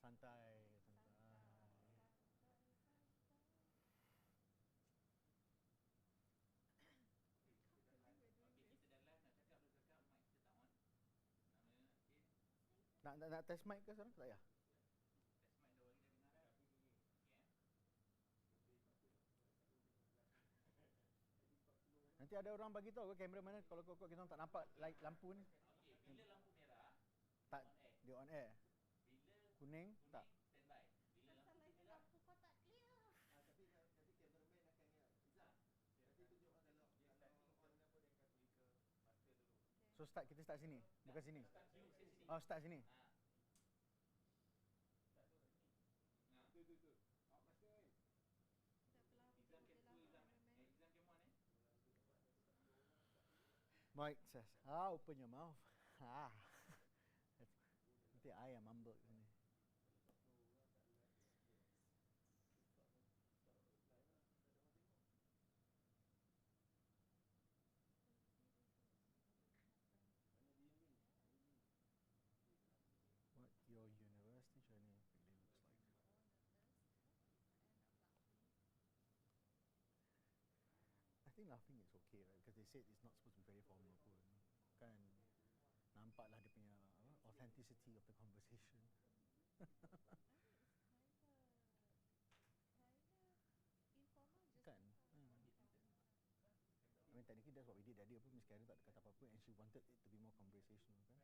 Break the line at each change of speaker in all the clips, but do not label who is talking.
santai, santai. Nak test mic ke sekarang? Tak payah. Nanti ada orang bagi tahu ke kamera mana kalau kau kita tak nampak light lampu ni. Bila lampu merah tak dia on air. Kuning tak. Bila lampu merah lampu kau tak clear. Tapi kameraman akan Izan. Nanti tunjuk kalau on apa dia akan beri ke mata dulu. So kita start sini, bukan sini. Oh, start sini. Tu. Mike says, open your mouth. Nanti I yang mumble ni. What your university journey really looks like. I think laughing is okay, right? Because they said it's not supposed to be very formal pun. Kan nampaklah dia punya authenticity of the conversation. Kan? I mean technically that's what we did tadi apa Miss Karen tak kata apa-apa and she wanted it to be more conversational kan?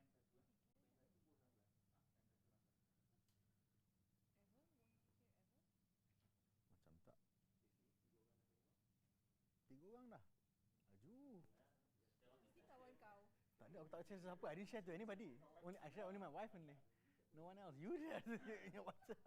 Macam tak. 3 orang dah. Laju.
Mesti kawan kau.
Tak ada, aku tak share siapa. I didn't share to anybody. I share only my wife only. No one else. You share in your WhatsApp.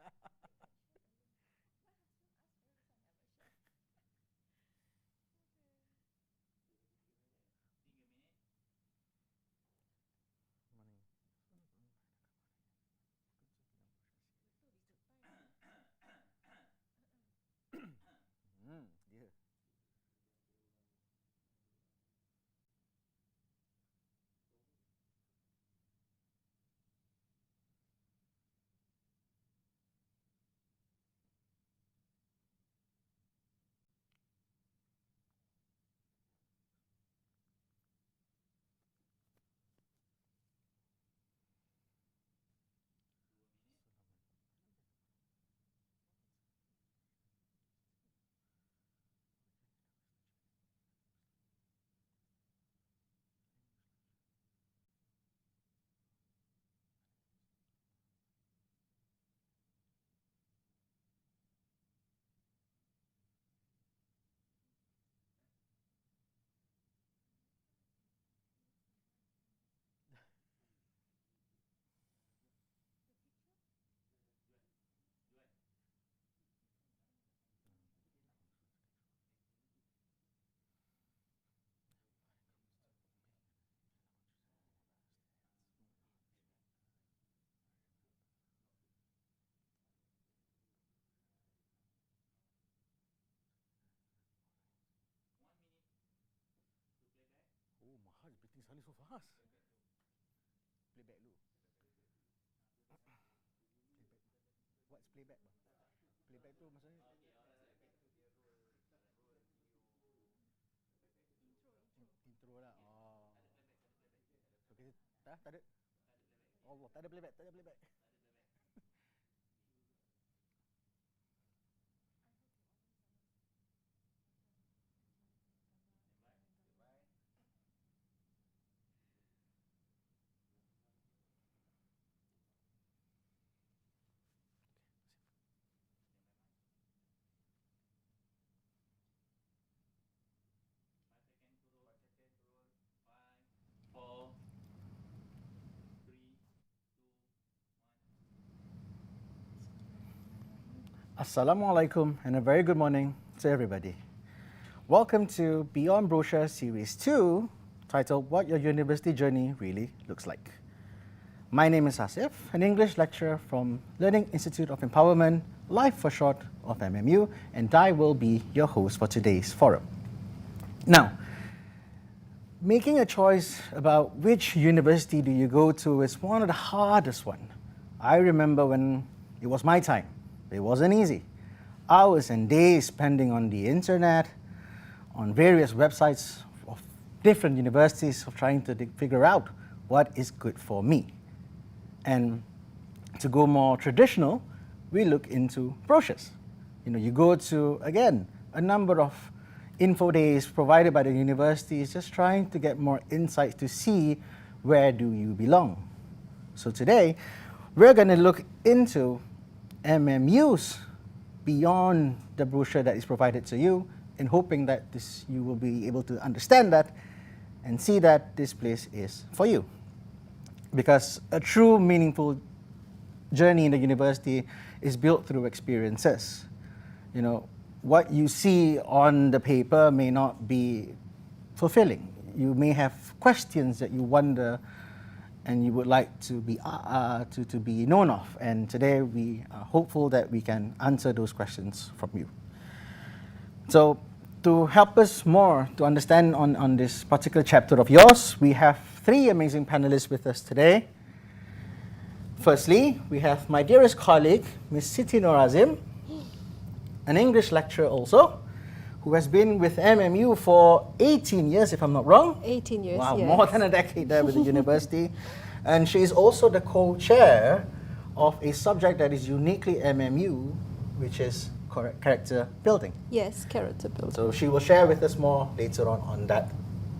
Dia. Oh, Mahal is beating Sunny so fast. Playback dulu. Playback. What's playback, bang? Playback tu maksudnya intro lah. Oh. So kita tak ada. Allah, tak ada playback, tak ada playback. Assalamualaikum and a very good morning to everybody. Welcome to Beyond Brochure Series 2, titled What Your University Journey Really Looks Like. My name is Asif, an English lecturer from Learning Institute of Empowerment, life for short of MMU, and I will be your host for today's forum. Now, making a choice about which university do you go to is one of the hardest ones. I remember when It was my time. It wasn't easy. Hours and days spending on the internet, on various websites of different universities, of trying to figure out what is good for me. And to go more traditional, we look into brochures. You go to, again, a number of info days provided by the universities, just trying to get more insights to see where do you belong. So today, we're going to look into MMUs beyond the brochure that is provided to you, in hoping that you will be able to understand that and see that this place is for you. Because a true meaningful journey in the university is built through experiences. What you see on the paper may not be fulfilling. You may have questions that you wonder and you would like to be known of. And today we are hopeful that we can answer those questions from you. So to help us more to understand on this particular chapter of yours, we have three amazing panelists with us today. Firstly, we have my dearest colleague, Ms. Siti Nur Azim, an English lecturer also, who has been with MMU for 18 years, if I'm not wrong.
18 years,
wow,
yes.
More than a decade there with the university. And she is also the co-chair of a subject that is uniquely MMU, which is character building.
Yes, character building.
So she will share with us more later on that.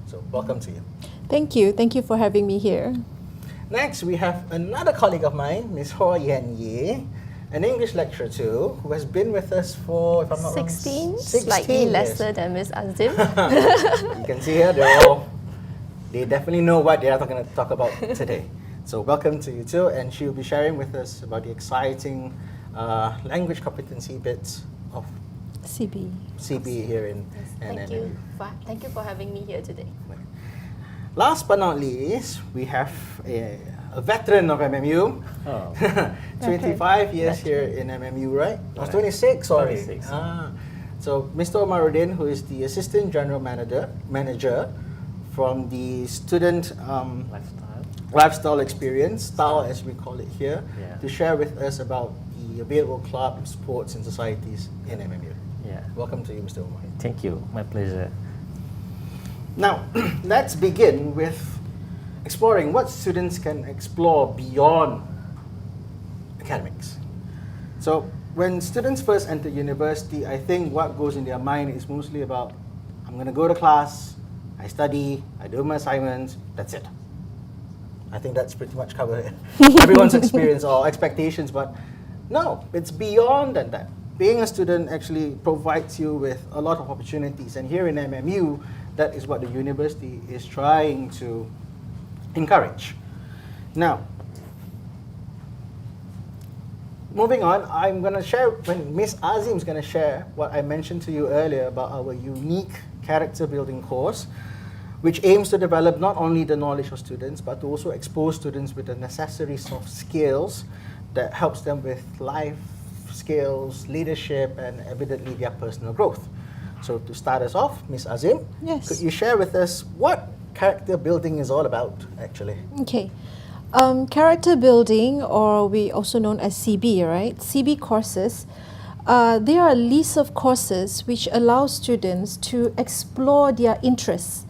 So welcome to you.
Thank you. Thank you for having me here.
Next, we have another colleague of mine, Ms. Ho Yen Ye, an English lecturer too, who has been with us for, if I'm not
16,
wrong, 16
slightly
years.
lesser than Ms. Azim.
You can see here, they definitely know what they are going to talk about today. So welcome to you too, and she will be sharing with us about the exciting language competency bits of CB here in
Yes, thank you for having me here today.
Last but not least, we have a veteran of MMU. 25 years here in MMU, right? Or 26, sorry.
26.
So Mr. M.O.R.E, who is the Assistant General Manager from the Student Lifestyle Experience, STYLE as we call it here, to share with us about the available clubs, sports and societies in MMU.
Yeah.
Welcome to you, Mr. M.O.R.E.
Thank you. My pleasure.
Now, let's begin with exploring what students can explore beyond academics. So, when students first enter university, I think what goes in their mind is mostly about, I'm going to go to class, I study, I do my assignments, that's it. I think that's pretty much covered everyone's experience or expectations, but no, it's beyond that. Being a student actually provides you with a lot of opportunities, and here in MMU, that is what the university is trying to encourage. Now, moving on, I'm going to share, when Ms. Azim is going to share what I mentioned to you earlier about our unique character building course, which aims to develop not only the knowledge of students, but to also expose students with the necessary soft skills that helps them with life skills, leadership, and evidently their personal growth. So to start us off, Ms. Azim,
Yes.
could you share with us what character building is all about, actually?
Okay. Character building, or we also known as CB, right? CB courses, they are a list of courses which allow students to explore their interests,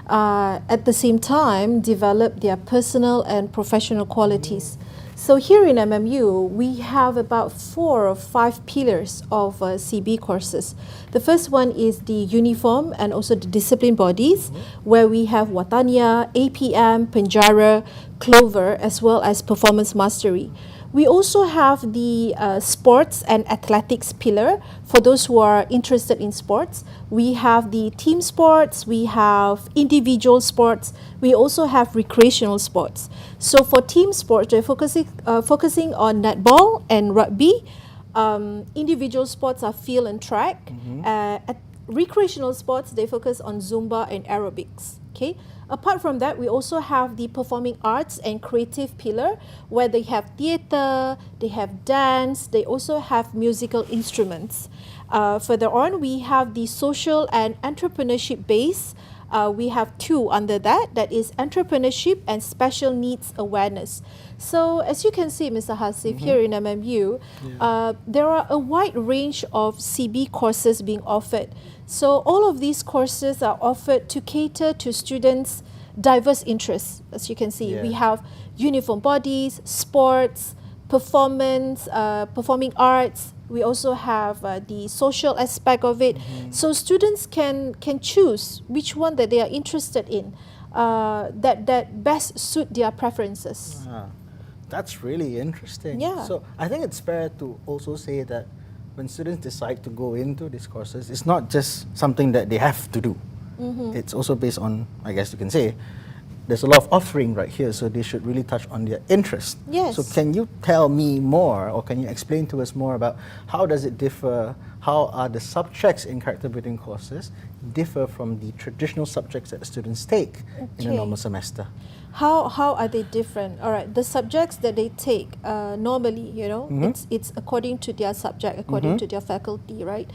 at the same time develop their personal and professional qualities. So here in MMU, we have about 4 or 5 pillars of CB courses. The first one is the uniform and also the discipline bodies, where we have Watania, APM, Penjara, Clover, as well as performance mastery. We also have the sports and athletics pillar for those who are interested in sports. We have the team sports, we have individual sports, we also have recreational sports. So for team sports, we're focusing on netball and rugby. Individual sports are field and track. At recreational sports, they focus on Zumba and aerobics. Okay. Apart from that, we also have the performing arts and creative pillar, where they have theatre, they have dance, they also have musical instruments. Further on, we have the social and entrepreneurship base we have two under that. That is entrepreneurship and special needs awareness. So as you can see, Mr. Hasif, here in MMU, there are a wide range of CB courses being offered. So all of these courses are offered to cater to students' diverse interests. As you can see, we have uniform bodies, sports, performance, performing arts. We also have the social aspect of it. So students can choose which one that they are interested in, that best suit their preferences.
That's really interesting.
Yeah.
So I think it's fair to also say that when students decide to go into these courses, it's not just something that they have to do. It's also based on, I guess you can say, there's a lot of offering right here, so they should really touch on their interest.
Yes.
So can you tell me more, or can you explain to us more about how does it differ, how are the subjects in character building courses differ from the traditional subjects that the students take in a normal semester?
How are they different? All right, the subjects that they take normally, it's according to their subject, according to their faculty, right?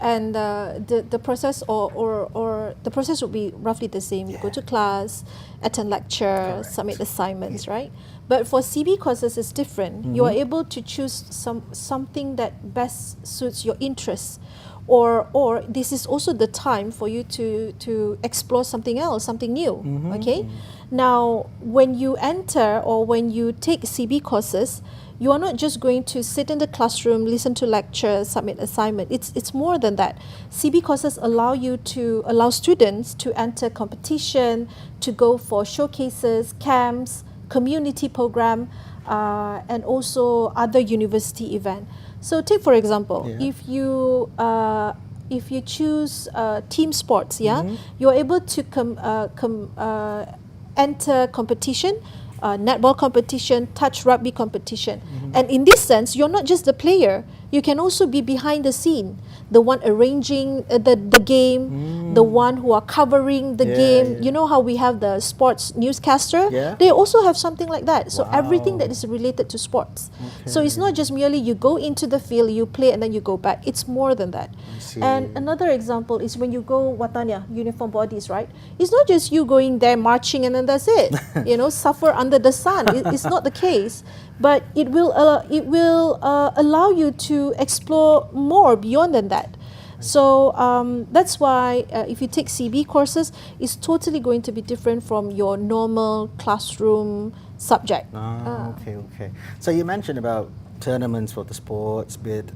And the process or the process would be roughly the same. You go to class, attend lecture, submit assignments, right? But for CB courses, it's different. You are able to choose something that best suits your interests. Or this is also the time for you to explore something else, something new, okay? Now, when you enter or when you take CB courses, you are not just going to sit in the classroom, listen to lectures, submit assignment. It's more than that. CB courses allow students to enter competition, to go for showcases, camps, community program, and also other university event. So take for example, if you choose team sports, you're able to enter competition, netball competition, touch rugby competition. And in this sense, you're not just the player, you can also be behind the scene, the one arranging the game, the one who are covering the game. You know how we have the sports newscaster? They also have something like that. So everything that is related to sports. So it's not just merely you go into the field, you play and then you go back. It's more than that. And another example is when you go Watania, uniform bodies, right? It's not just you going there marching and then that's it. Suffer under the sun. It's not the case. But it will allow you to explore more beyond than that. So that's why if you take CB courses, it's totally going to be different from your normal classroom subject.
Okay. So you mentioned about tournaments for the sports bit.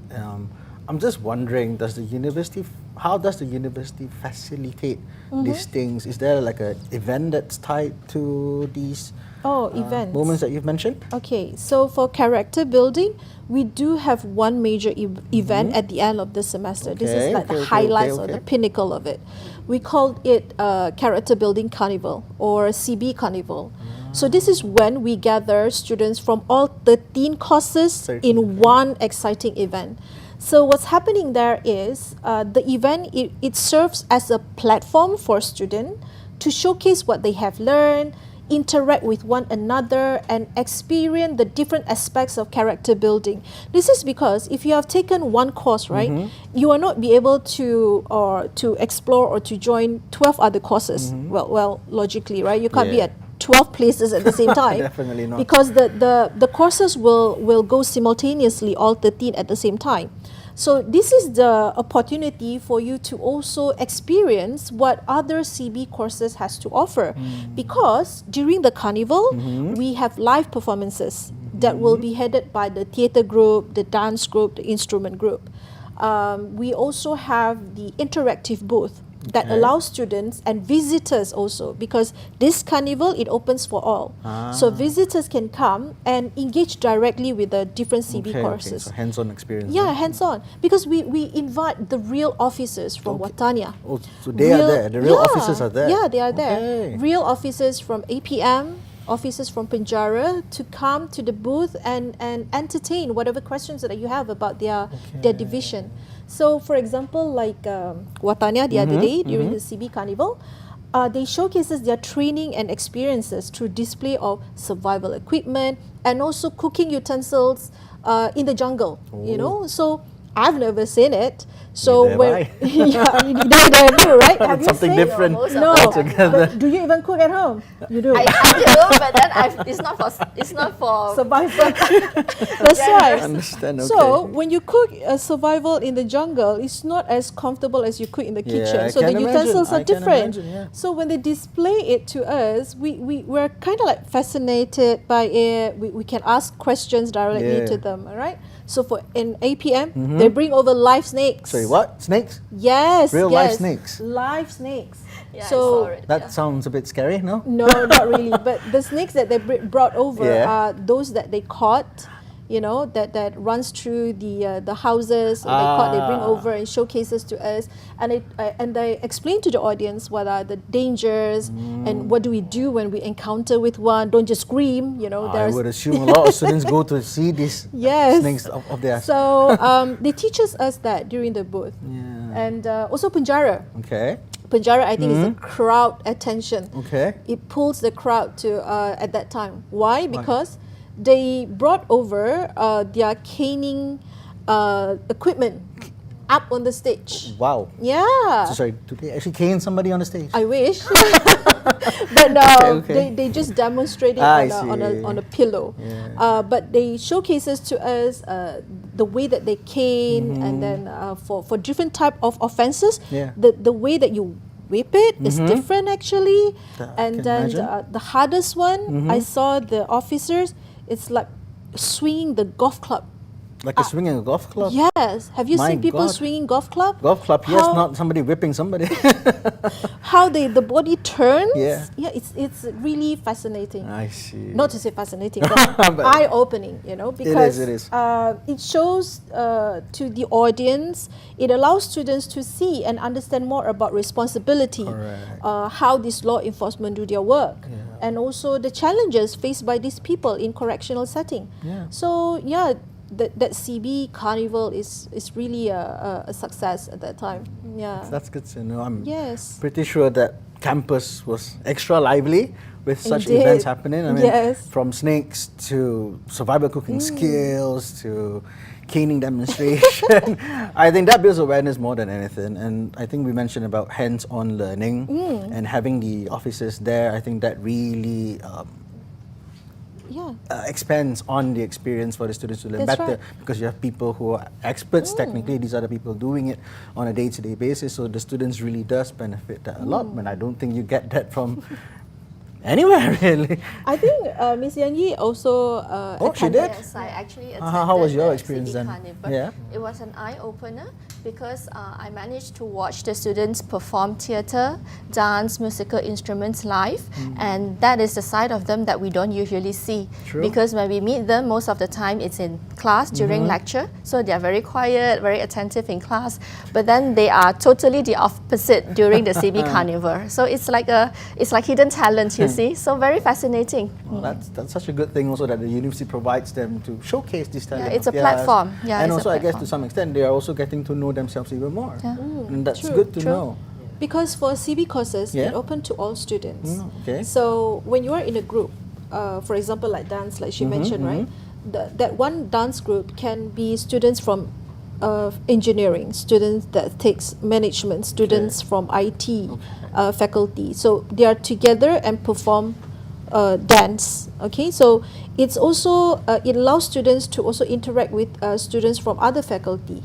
I'm just wondering, how does the university facilitate these things? Is there like an event that's tied to these
events,
moments that you've mentioned?
Okay, so for character building, we do have one major event at the end of the semester. This is like the highlights or the pinnacle of it. We called it Character Building Carnival or CB Carnival. So this is when we gather students from all 13 courses in one exciting event. So what's happening there is the event, it serves as a platform for students to showcase what they have learned, interact with one another and experience the different aspects of character building. This is because if you have taken one course, right, you will not be able to explore or to join 12 other courses. Well, logically, right? You can't be at 12 places at the same time.
Definitely not.
Because the courses will go simultaneously, all 13 at the same time. So this is the opportunity for you to also experience what other CB courses has to offer. Because during the carnival, we have live performances that will be headed by the theatre group, the dance group, the instrument group. We also have the interactive booth that allows students and visitors also, because this carnival, it opens for all. So visitors can come and engage directly with the different CB courses.
So hands-on experience.
Yeah, hands-on. Because we invite the real officers from Watania.
Oh, so they are there, the real officers are there?
Yeah, they are there. Real officers from APM, officers from Penjara to come to the booth and entertain whatever questions that you have about their division. So, for example, like Watania the other day during the CB Carnival, they showcases their training and experiences through display of survival equipment and also cooking utensils in the jungle. So I've never seen it. So
Neither
when
have I.
yeah, neither have you, right? Have you
Something
seen?
different
most of
No.
us
altogether.
Do you even cook at home? You do.
I do, but then it's not for
Survival. That's right.
Understand, okay.
So when you cook survival in the jungle, it's not as comfortable as you cook in the
Yeah,
kitchen.
I
So the
can
utensils
imagine.
are
I can
different.
imagine, yeah.
So when they display it to us, we're kind of like fascinated by it. We can ask questions directly to
Yeah.
them. All right. So for in APM, they bring over live snakes.
Sorry, what? Snakes?
Yes.
Real live
yes.
snakes?
Live snakes.
Yeah, I
So
saw it,
That sounds a bit scary, no?
no, not really. But the snakes that they brought over
Yeah.
are those that they caught, you know, that runs through the houses. So they caught, they bring
Ah.
over and showcases to us, and they explain to the audience what are the dangers and what do we do when we encounter with one. Don't just scream, you know.
I would assume a lot of students go to see these
Yes.
snakes of theirs.
So they teaches us that during the booth,
Yeah.
and also Punjara.
Okay.
Punjara, I think, is the crowd attention.
Okay.
It pulls the crowd to at that time. Why? Because they brought over their caning equipment up on the stage.
Wow.
Yeah.
So sorry, do they actually cane somebody on the stage?
I wish. But no,
Okay.
they just demonstrate it
I
on a
see.
pillow.
Yeah.
But they showcases to us the way that they cane, and then for different type of offences,
Yeah.
the way that you whip it is different actually.
That I
And
can
then
imagine.
the hardest one, I saw the officers, it's like swinging the golf club.
Like a swinging a golf club?
Yes. Have you
My
seen people
God.
swinging golf club?
Golf club, yes,
How-
not somebody whipping somebody.
How the body turns.
Yeah.
It's really fascinating.
I see.
Not to say fascinating, but
But-
eye-opening, you know, because
it is.
it shows to the audience, it allows students to see and understand more about responsibility,
Correct.
how this law enforcement do their work,
Yeah.
and also the challenges faced by these people in correctional setting.
Yeah.
So yeah, that CB Carnival is really a success at that time. Yeah.
That's good to know. I'm
Yes.
pretty sure that campus was extra lively with such
Indeed.
events happening. I mean,
Yes.
from snakes to survival cooking skills to caning demonstration. I think that builds awareness more than anything. And I think we mentioned about hands-on learning and having the officers there. I think that really
Yeah.
expands on the experience for the students to learn
That's
better,
right.
because you have people who are experts technically. These are the people doing it on a day-to-day basis, so the students really does benefit that a lot. And I don't think you get that from anywhere really.
I think Miss Yan Yi also
Oh, she
attended.
did?
Yes, I actually attended
How was your
the
experience
CB
then?
Carnival.
Yeah.
It was an eye-opener because I managed to watch the students perform theatre, dance, musical instruments live, and that is the side of them that we don't usually see.
True.
Because when we meet them, most of the time it's in class during lecture, so they are very quiet, very attentive in class, but then they are totally the opposite during the CB Carnival. So it's like hidden talent, you see. So very fascinating.
Well, that's such a good thing also that the university provides them to showcase this talent.
it's
of
a
theirs.
platform. Yeah,
and
it's a
also I guess to
platform.
some extent they are also getting to know themselves even more.
Yeah.
And that's
True,
good to
true.
know.
Because for CB courses,
Yeah.
it open to all students.
Okay.
So when you are in a group, for example, like dance, like she mentioned, right? That one dance group can be students from engineering, students that takes management, students from IT faculty. So they are together and perform dance. Okay, so it's also it allows students to also interact with students from other faculty.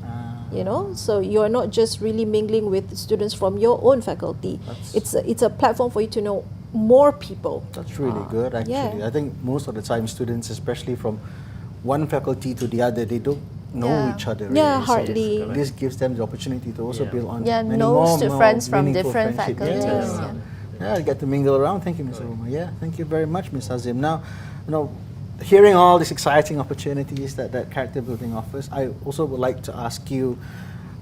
You know, so you are not just really mingling with students from your own faculty. It's a platform for you to know more people.
That's really good actually.
yeah.
I think most of the time students, especially from one faculty to the other, they don't know
Yeah.
each other.
Yeah,
really. So
hardly.
this gives them the opportunity to also build on
Yeah,
many
nose to
more
friends from
meaningful
different
friendship.
faculties.
Yeah. Yeah, I get to mingle around. Thank you, Ms. Roma. Yeah, thank you very much, Ms. Azim. Now, hearing all these exciting opportunities that character building offers, I also would like to ask you,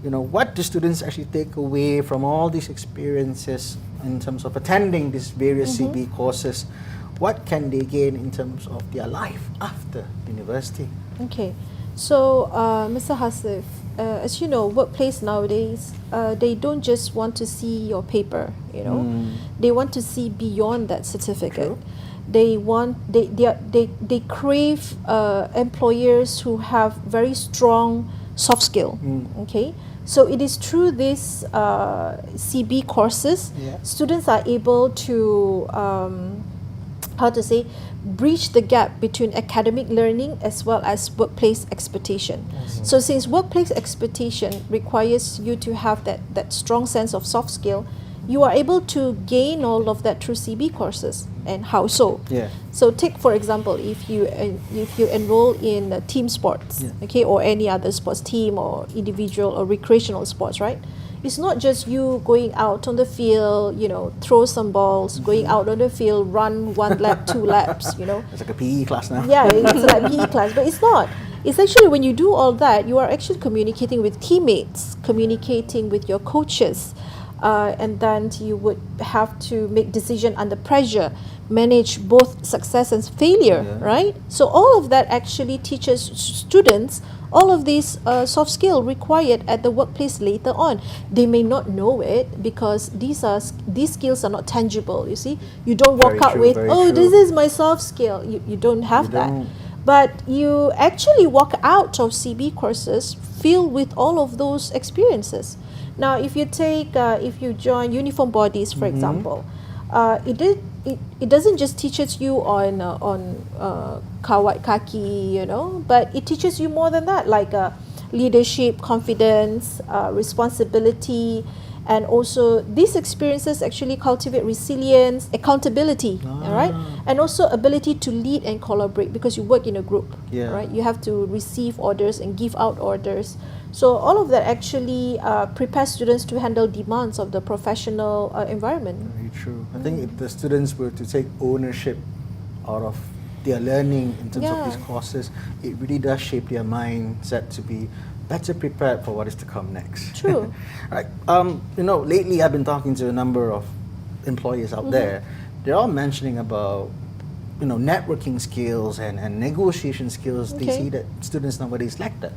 what do students actually take away from all these experiences in terms of attending these various CB courses? What can they gain in terms of their life after university?
Okay, so Mr. Hasif, as you know, workplace nowadays, they don't just want to see your paper. They want to see beyond that certificate.
True.
They crave employers who have very strong soft skill. Okay, So it is through these CB courses, students are able to, bridge the gap between academic learning as well as workplace expectation. So since workplace expectation requires you to have that strong sense of soft skill, you are able to gain all of that through CB courses. And how so? So take, for example, if you enroll in team sports, okay, or any other sports, team or individual or recreational sports, right? It's not just you going out on the field, throw some balls, going out on the field, run 1 lap, 2 laps,
It's like a PE class now.
Yeah, it's like PE class, but it's not. It's actually when you do all that, you are actually communicating with teammates, communicating with your coaches, and then you would have to make decision under pressure, manage both success and failure, right? So all of that actually teaches students all of these soft skill required at the workplace later on. They may not know it because these skills are not tangible. You see, you don't walk out with, this is my soft skill. You don't have that. But you actually walk out of CB courses filled with all of those experiences. Now, if you join uniform bodies, for example, it doesn't just teaches you on kawat kaki, but it teaches you more than that, like leadership, confidence, responsibility, and also these experiences actually cultivate resilience, accountability, all right, and also ability to lead and collaborate because you work in a group, right? You have to receive orders and give out orders. So all of that actually prepares students to handle demands of the professional environment.
Very true. I think if the students were to take ownership out of their learning in terms of these courses, it really does shape their mindset to be better prepared for what is to come next.
True.
Right. Lately I've been talking to a number of employers out there. They're all mentioning about networking skills and negotiation skills. They see that students nowadays lack that.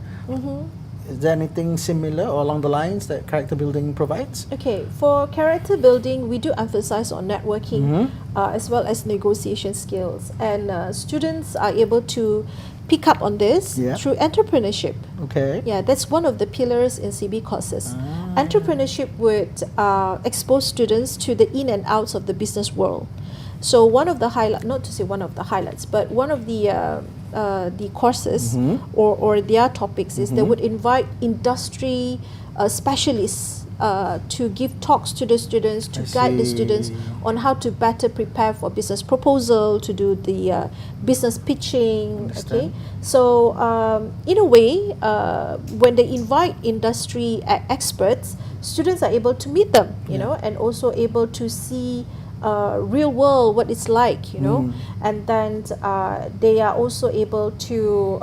Is there anything similar or along the lines that character building provides?
Okay, for character building, we do emphasize on networking as well as negotiation skills. And students are able to pick up on this through entrepreneurship.
Okay.
Yeah, that's one of the pillars in CB courses. Entrepreneurship would expose students to the in and outs of the business world. So one of the highlights, not to say one of the highlights, but one of the courses or their topics is they would invite industry specialists to give talks to the students, to guide the students on how to better prepare for business proposal, to do the business pitching. Okay, so in a way, when they invite industry experts, students are able to meet them, and also able to see real world what it's like, and then they are also able to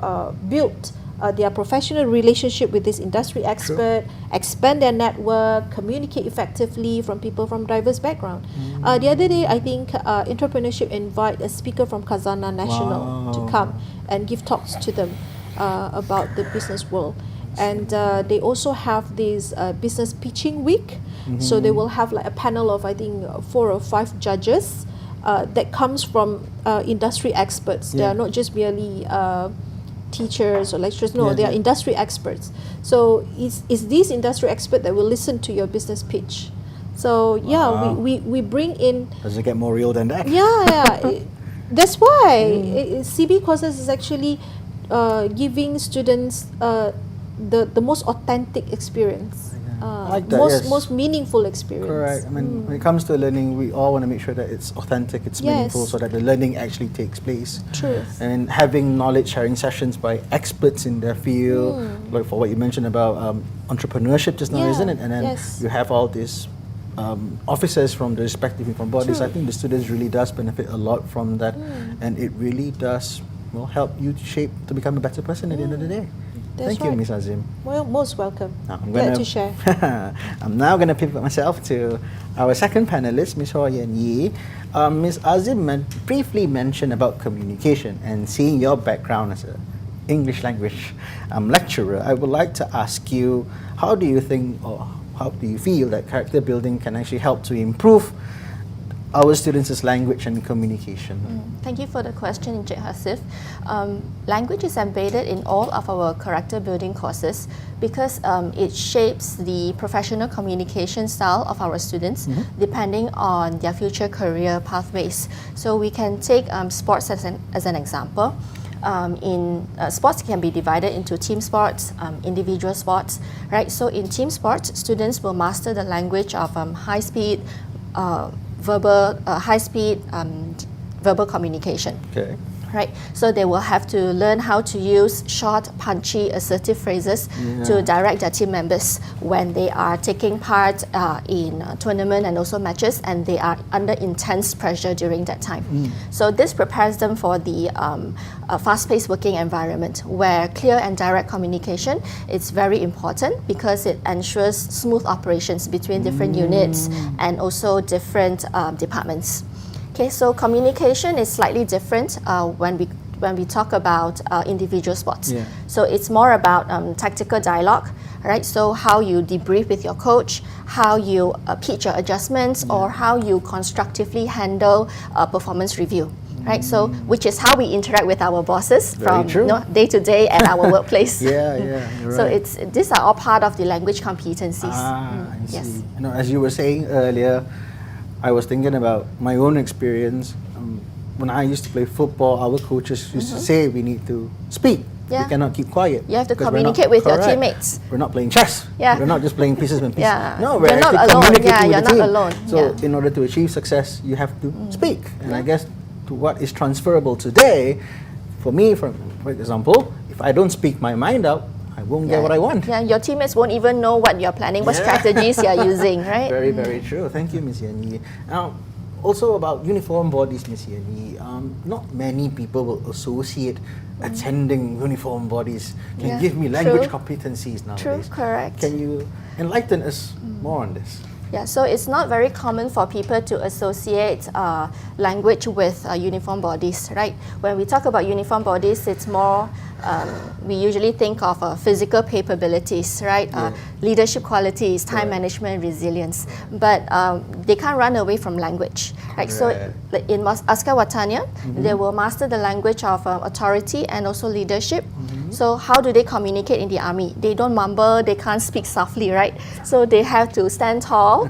build their professional relationship with this industry expert, expand their network, communicate effectively from people from diverse background. The other day, I think entrepreneurship invite a speaker from Khazanah National to come and give talks to them about the business world. And they also have this business pitching week. So they will have like a panel of, I think, 4 or 5 judges that comes from industry experts. They are not just merely teachers or lecturers. No, they are industry experts. So it's these industry experts that will listen to your business pitch. So we bring in...
Does it get more real than that?
That's why CB courses is actually giving students the most authentic experience.
Like that,
most meaningful experience.
Correct. I mean, when it comes to learning, we all want to make sure that it's authentic, it's meaningful, so that the learning actually takes place.
True.
And having knowledge sharing sessions by experts in their field, like for what you mentioned about entrepreneurship just now, isn't it? And then you have all these officers from the respective uniform bodies. I think the students really does benefit a lot from that, and it really does help you to become a better person at the end of the day. Thank you, Ms. Azim.
Well, most welcome.
Glad
to share.
I'm now going to pivot myself to our second panelist, Ms. Ho Yen Yi. Ms. Azim briefly mentioned about communication, and seeing your background as an English language lecturer, I would like to ask you, how do you think or how do you feel that character building can actually help to improve our students' language and communication?
Thank you for the question, Encik Hasif. Language is embedded in all of our character building courses because it shapes the professional communication style of our students depending on their future career pathways. So we can take sports as an example. Sports can be divided into team sports, individual sports, right? So in team sports, students will master the language of high-speed verbal communication.
Okay.
Right, so they will have to learn how to use short, punchy, assertive phrases to direct their team members when they are taking part in tournament and also matches, and they are under intense pressure during that time. So this prepares them for the fast-paced working environment where clear and direct communication is very important because it ensures smooth operations between different units and also different departments. Okay, so communication is slightly different when we talk about individual sports.
Yeah.
So it's more about tactical dialogue, right? So how you debrief with your coach, how you pitch your adjustments, or how you constructively handle a performance review, right? So which is how we interact with our bosses from day to day at our workplace.
You're
So
right.
these are all part of the language competencies.
I see.
Yes.
You know, as you were saying earlier, I was thinking about my own experience. When I used to play football, our coaches used to say we need to speak.
Yeah.
We cannot keep quiet.
You have to
because we're not-
communicate with your
correct.
teammates.
We're not playing chess.
Yeah.
We're not just playing pieces and pieces.
Yeah.
No, we're
You're not
actually
alone.
communicating
Yeah,
with the
you're
team.
not alone.
So
Yeah.
in order to achieve success, you have to speak. And I guess to what is transferable today, for me, for example, if I don't speak my mind out, I won't get what I want.
Yeah, your teammates won't even know what you're planning, what strategies you're using, right?
Very, very true. Thank you, Ms. Yani. Now, also about uniform bodies, Ms. Yani. Not many people will associate attending uniform bodies. Can you give me language competencies nowadays?
True, correct.
Can you enlighten us more on this?
Yeah, so it's not very common for people to associate language with uniform bodies, right? When we talk about uniform bodies, it's more, we usually think of physical capabilities, right? Leadership qualities, time management, resilience. But they can't run away from language, right? So in Askar Watania, they will master the language of authority and also leadership. So how do they communicate in the army? They don't mumble, they can't speak softly, right? So they have to stand tall,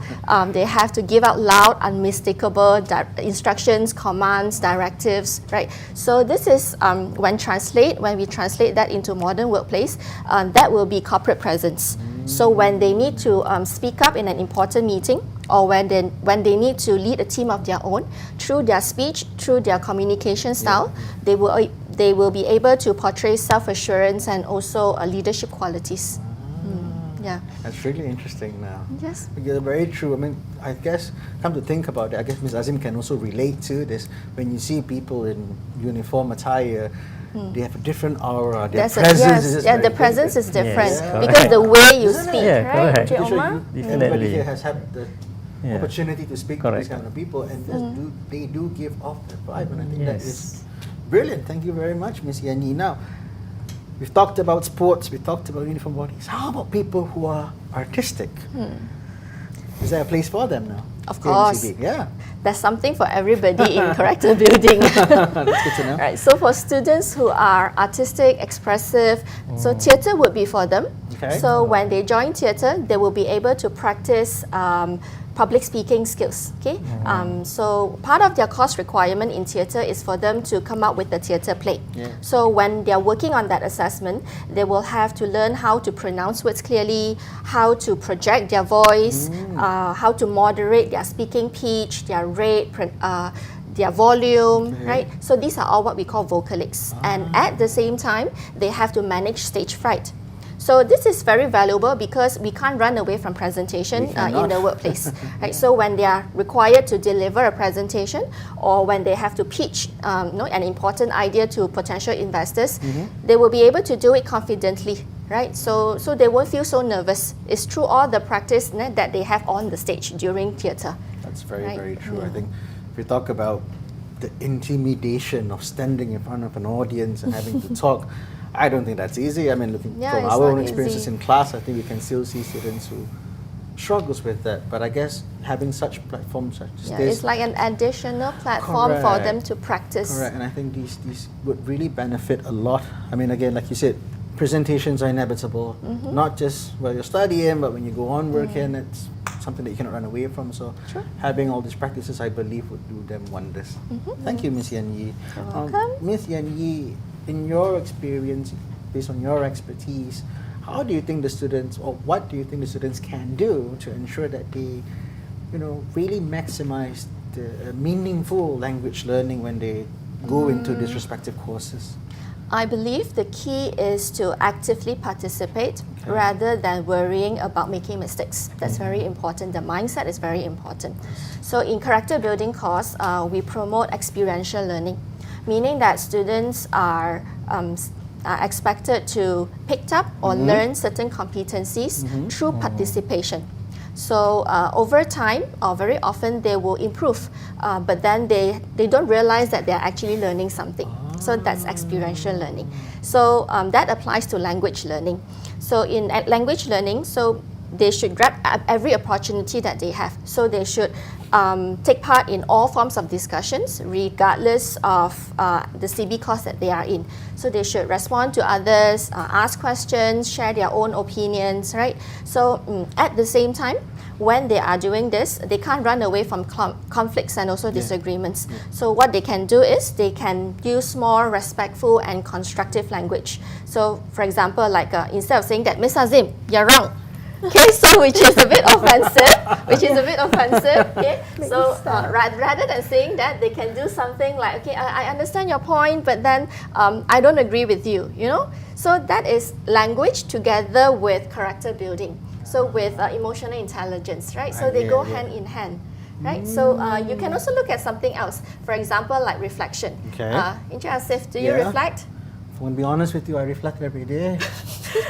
they have to give out loud, unmistakable instructions, commands, directives, right? So this is when we translate that into modern workplace, that will be corporate presence. So when they need to speak up in an important meeting, or when they need to lead a team of their own, through their speech, through their communication style, they will be able to portray self-assurance and also leadership qualities. Yeah.
That's really interesting now.
Yes.
Because very true. I mean, I guess, come to think about it, I guess Ms. Azim can also relate to this. When you see people in uniform attire, they have a different aura. Their presence is
the
very
presence is
different.
different because the way you speak,
Yeah,
right?
correct.
Encik
I'm sure
Omar?
everybody here has had the
Yeah.
opportunity to speak to these kind of people, and they do give off that vibe, and I think that is brilliant. Thank you very much, Ms. Yani. Now, we've talked about sports, we've talked about uniform bodies. How about people who are artistic? Is there a place for them now?
Of
here in
course.
CB? Yeah.
There's something for everybody in character building.
That's good to know.
Right, so for students who are artistic, expressive, so theatre would be for them.
Okay.
So when they join theatre, they will be able to practice public speaking skills. Okay, so part of their course requirement in theatre is for them to come up with a theatre play.
Yeah.
So when they are working on that assessment, they will have to learn how to pronounce words clearly, how to project their voice, how to moderate their speaking pitch, their rate, their volume, right? So these are all what we call vocalics. And at the same time, they have to manage stage fright. So this is very valuable because we can't run away from presentation in the workplace, right? So when they are required to deliver a presentation, or when they have to pitch an important idea to potential investors, they will be able to do it confidently, right? So they won't feel so nervous. It's through all the practice that they have on the stage during theatre.
That's very,
Right.
very true. I think if we talk about the intimidation of standing in front of an audience and having to talk, I don't think that's easy. I mean, looking
Yeah,
from
it's
our
not
own experiences
easy.
in class, I think we can still see students who
struggles with that, but I guess having such platforms such as
Yeah,
this,
it's like an additional platform for them
Correct.
to practice.
correct, and I think these would really benefit a lot. I mean, again, like you said, presentations are inevitable, not just while you're studying, but when you go on working, it's something that you cannot run away from. So
Sure.
having all these practices, I believe, would do them wonders. Thank you, Miss Yan Yi.
You're welcome.
Miss Yan Yi, in your experience, based on your expertise, how do you think the students, or what do you think the students can do to ensure that they, really maximize the meaningful language learning when they go into these respective courses?
I believe the key is to actively participate
Okay.
rather than worrying about making mistakes. That's very important. The mindset is very important. So in character building course, we promote experiential learning, meaning that students are expected to pick up or learn certain competencies through participation. So over time, or very often, they will improve, but then they don't realize that they're actually learning something. So that's experiential learning. So that applies to language learning. So in language learning, so they should grab every opportunity that they have. So they should take part in all forms of discussions, regardless of the CB course that they are in. So they should respond to others, ask questions, share their own opinions, right? So at the same time, when they are doing this, they can't run away from conflicts and also disagreements. So what they can do is they can use more respectful and constructive language. So for example, like instead of saying that, Miss Azim, you're wrong. Okay, so which is a bit offensive, okay? So rather than saying that, they can do something like, okay, I understand your point, but then I don't agree with you, So that is language together with character building. So with emotional intelligence, right? So they go hand in hand. Right, so you can also look at something else. For example, like reflection.
Okay.
Asif, do you
Yeah.
reflect?
If I want to be honest with you, I reflect every day.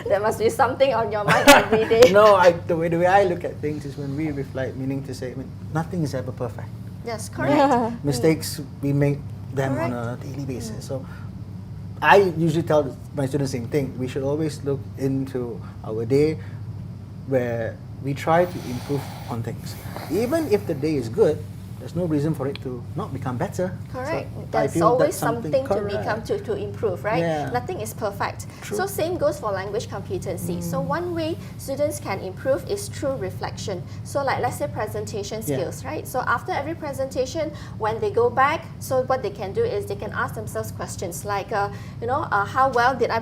There must be something on your mind every day.
No, the way I look at things is when we reflect, meaning to say, nothing is ever perfect.
Yes, correct.
Mistakes, we make them on a daily basis. So I usually tell my students the same thing. We should always look into our day where we try to improve on things. Even if the day is good, there's no reason for it to not become better.
Correct.
So I
There's
feel
always
that's something
something to become to improve, right?
Yeah.
Nothing is perfect.
True.
So same goes for language competency. So one way students can improve is through reflection. So like let's say presentation skills, right? So after every presentation, when they go back, so what they can do is they can ask themselves questions like, how well did I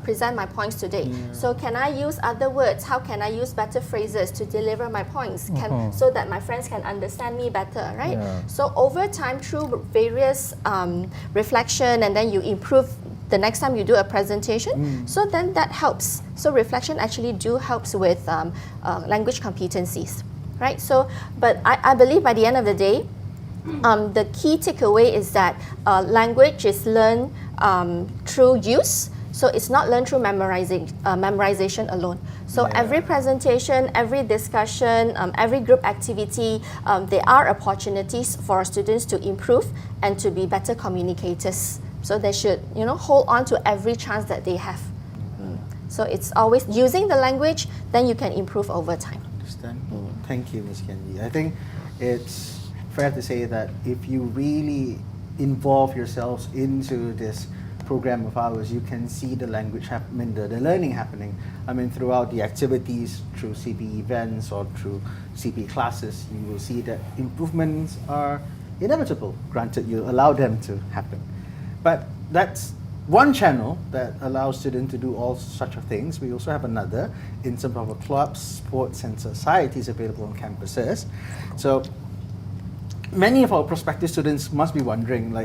present my points today? So can I use other words? How can I use better phrases to deliver my points? So that my friends can understand me better, right?
Yeah.
So over time, through various reflection, and then you improve the next time you do a presentation. So then that helps. So reflection actually helps with language competencies, right? So, but I believe by the end of the day, the key takeaway is that language is learned through use. So it's not learned through memorization alone. So every presentation, every discussion, every group activity, there are opportunities for students to improve and to be better communicators. So they should, hold on to every chance that they have. So it's always using the language, then you can improve over time.
Understand. Thank you, Ms. Kendi. I think it's fair to say that if you really involve yourselves into this program of ours, you can see the language the learning happening. Throughout the activities, through CB events or through CB classes, you will see that improvements are inevitable. Granted, you allow them to happen. But that's one channel that allows students to do all such things. We also have another in some of our clubs, sports and societies available on campuses. So many of our prospective students must be wondering,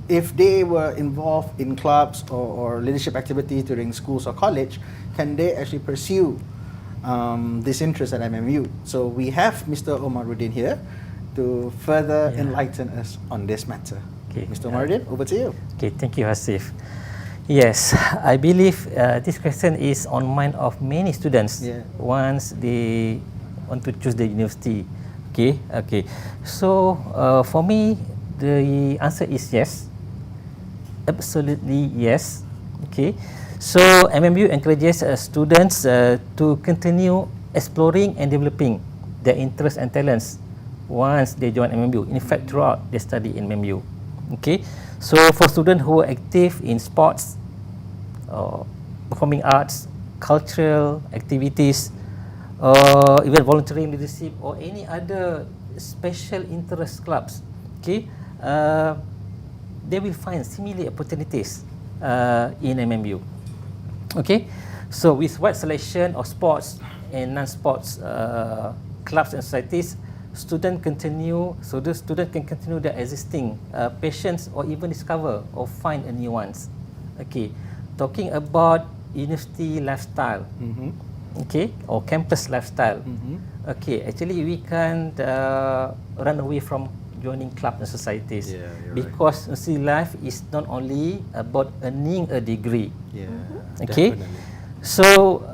if they were involved in clubs or leadership activities during schools or college, can they actually pursue this interest at MMU? So we have Mr. M.O.R.E here to further enlighten us on this matter.
Okay.
Mr. M.O.R.E, over to you.
Okay, thank you, Asif. Yes, I believe this question is on mind of many students once they want to choose the university. Okay. So for me, the answer is yes. Absolutely yes. Okay. So MMU encourages students to continue exploring and developing their interests and talents once they join MMU. In fact, throughout they study in MMU. Okay, so for students who are active in sports, performing arts, cultural activities, or even volunteering leadership or any other special interest clubs, okay, they will find similar opportunities in MMU. Okay, so with wide selection of sports and non-sports clubs and societies, the student can continue their existing passions or even discover or find a new ones. Okay, talking about university lifestyle, okay, or campus lifestyle. Okay, actually we can't run away from joining clubs and societies, because university life is not only about earning a degree. Okay,
definitely.
so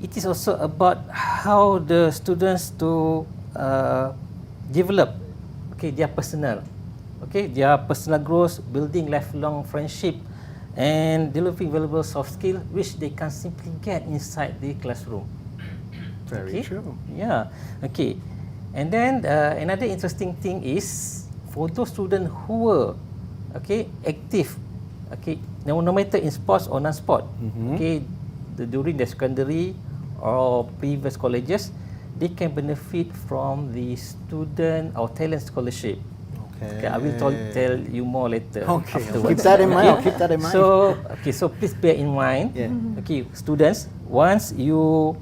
it is also about how the students to develop, okay, their personal growth, building lifelong friendship, and developing valuable soft skill which they can simply get inside the classroom.
Very true.
Yeah. Okay. And then another interesting thing is for those students who were active, no matter in sports or non-sport, during the secondary or previous colleges, they can benefit from the student or talent scholarship. Okay, I will tell you more later.
Okay,
afterwards.
keep that in mind. Keep that in mind.
So please bear in mind. Okay, students, once you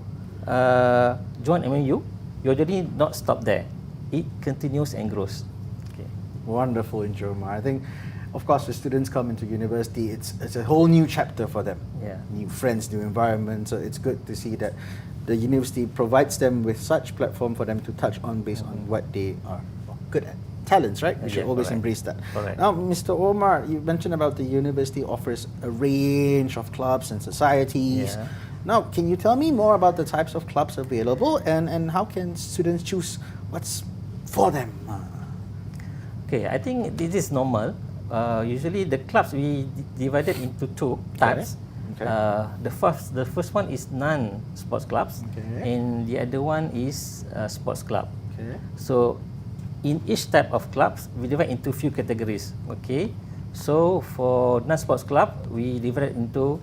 join MMU, your journey not stop there. It continues and grows. Okay.
Wonderful intro, M.O.R.E. I think, of course, the students come into university, it's a whole new chapter for them.
Yeah.
New friends, new environment. So it's good to see that the university provides them with such platform for them to touch on based on what they are good at. Talents, right? We should always embrace that.
Correct.
Now, Mr. Omar, you mentioned about the university offers a range of clubs and societies.
Yeah.
Now, can you tell me more about the types of clubs available and how can students choose what's for them?
Okay, I think this is normal. Usually the clubs we divided into two types.
Okay.
The first one is non-sports clubs, and the other one is sports club.
Okay.
So in each type of clubs, we divide into few categories. Okay, so for non-sports club, we divide into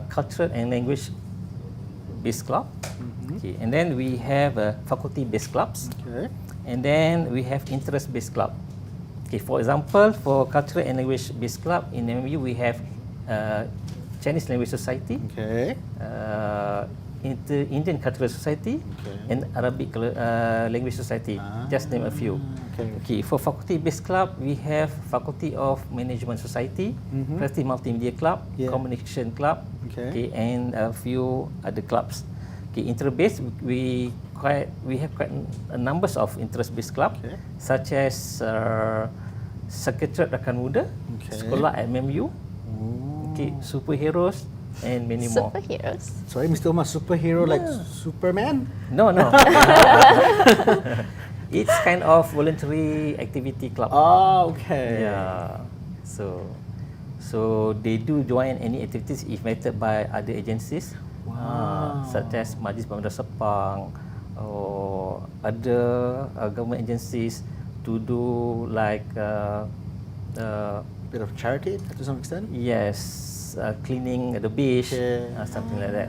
cultural and language-based club. Okay, and then we have faculty-based clubs.
Okay.
And then we have interest-based club. Okay, for example, for cultural and language-based club in MMU, we have Chinese Language Society, Indian Cultural Society, and Arabic Language Society. Just name a few. Okay, for faculty-based club, we have Faculty of Management Society, Creative Multimedia Club, Communication Club, and a few other clubs. Okay, interest-based, we have quite a numbers of interest-based club, such as Sekretariat Rakan Muda, Sekolah at MMU, Superheroes, and many more.
Superheroes.
Sorry, Mr. Omar, superhero like Superman?
No. It's kind of voluntary activity club.
Oh, okay.
Yeah. So they do join any activities invited by other agencies, such as Majlis Pemuda Sepang or other government agencies to do like
Bit of charity to some extent?
yes, cleaning the beach, something like that.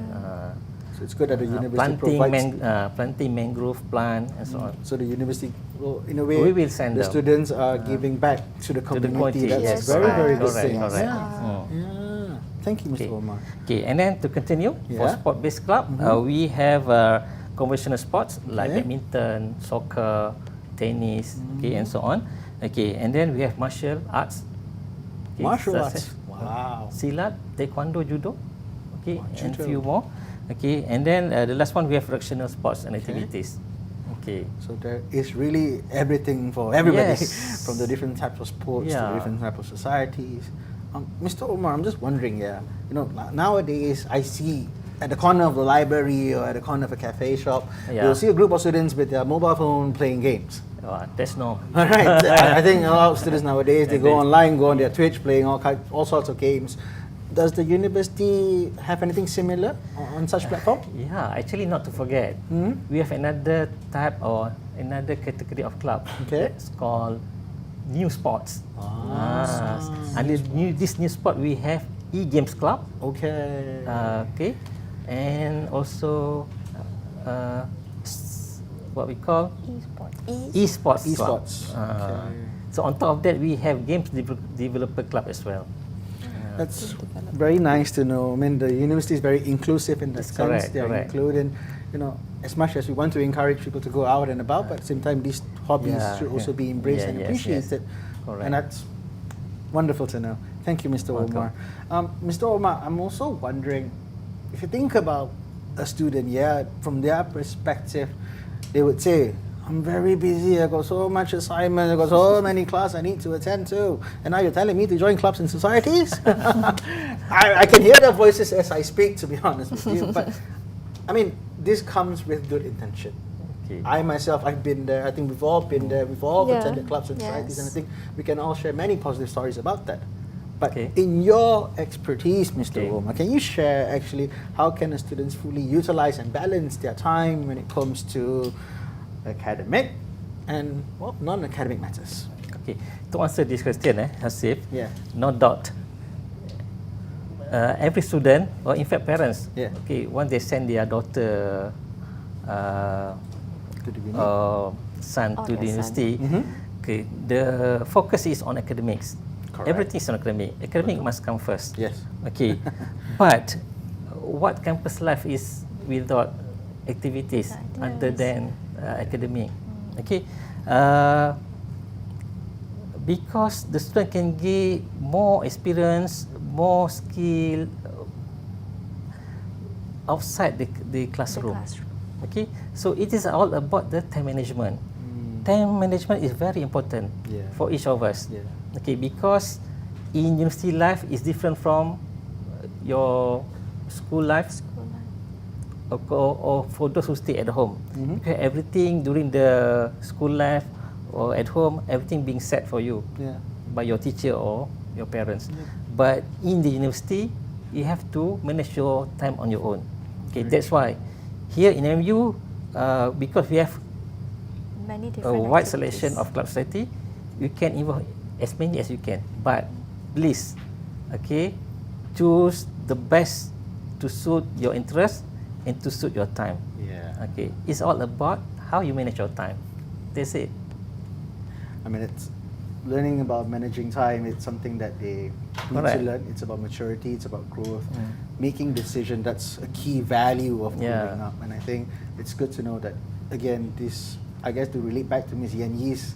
So it's good that the university provides...
planting mangrove plant and so on.
So the university, well, in a way,
We will send
the
them.
students are giving back to the community. That's
Yes,
very, very good
correct,
thing.
correct.
Yeah. Thank you, Mr. Omar.
Okay, and then to continue, for sport-based club, we have conventional sports like badminton, soccer, tennis, and so on. Okay, and then we have martial arts. Okay,
Martial
such
arts.
as,
Wow.
Silat, taekwondo, judo. Okay, and
judo.
few more. Okay, and then the last one we have recreational sports and activities. Okay.
So there is really everything for everybody,
Yes.
from the different types of sports to the different types of societies. Mr. Omar, I'm just wondering, nowadays I see at the corner of the library or at the corner of a cafe shop, you'll see a group of students with their mobile phone playing games.
That's normal.
All right. I think a lot of students nowadays, they go online, go on their Twitch, playing all sorts of games. Does the university have anything similar on such platform?
Yeah, actually not to forget, we have another type or another category of club that's called new sports. Under this new sport, we have e-games club.
Okay.
Okay, and also what we call esports club. So on top of that, we have games developer club as well.
That's very nice to know. I mean, the university is very inclusive in that sense.
Correct,
They are including, you know, as much as we want to encourage people to go out and about, but at the same time, these hobbies should also be embraced and appreciated.
Correct.
And that's wonderful to know. Thank you, Mr. Omar. Mr. Omar, I'm also wondering, if you think about a student, from their perspective, they would say, I'm very busy, I got so much assignment, I got so many classes I need to attend to, and now you're telling me to join clubs and societies? I can hear their voices as I speak, to be honest with you, but I mean, this comes with good intention. I myself, I've been there, I think we've all been there, we've all attended clubs and societies, and I think we can all share many positive stories about that. But in your expertise, Mr. Omar, can you share actually how can the students fully utilize and balance their time when it comes to academic and non-academic matters?
Okay, to answer this question, Hasif, no doubt, every student, or in fact parents, once they send their daughter
to the
son to the university, the focus is on academics.
Correct.
Everything is on academic. Academic must come first.
Yes.
Okay, but what campus life is without activities other than academic? Okay, because the student can get more experience, more skill outside the classroom. Okay, so it is all about the time management. Time management is very important for each of us. Okay, because in university life is different from your school life. Or for those who stay at home, because everything during the school life or at home, everything being set for you by your teacher or your parents. But in the university, you have to manage your time on your own. Okay, that's why here in MMU, because we have a wide selection of club society, you can involve as many as you can. But please, choose the best to suit your interest and to suit your time. Okay, it's all about how you manage your time. That's it.
I mean, it's learning about managing time. It's something that they need to learn. It's about maturity. It's about growth. Making decision. That's a key value of growing up. And I think it's good to know that. Again, this, I guess, to relate back to Ms. Yan Yi's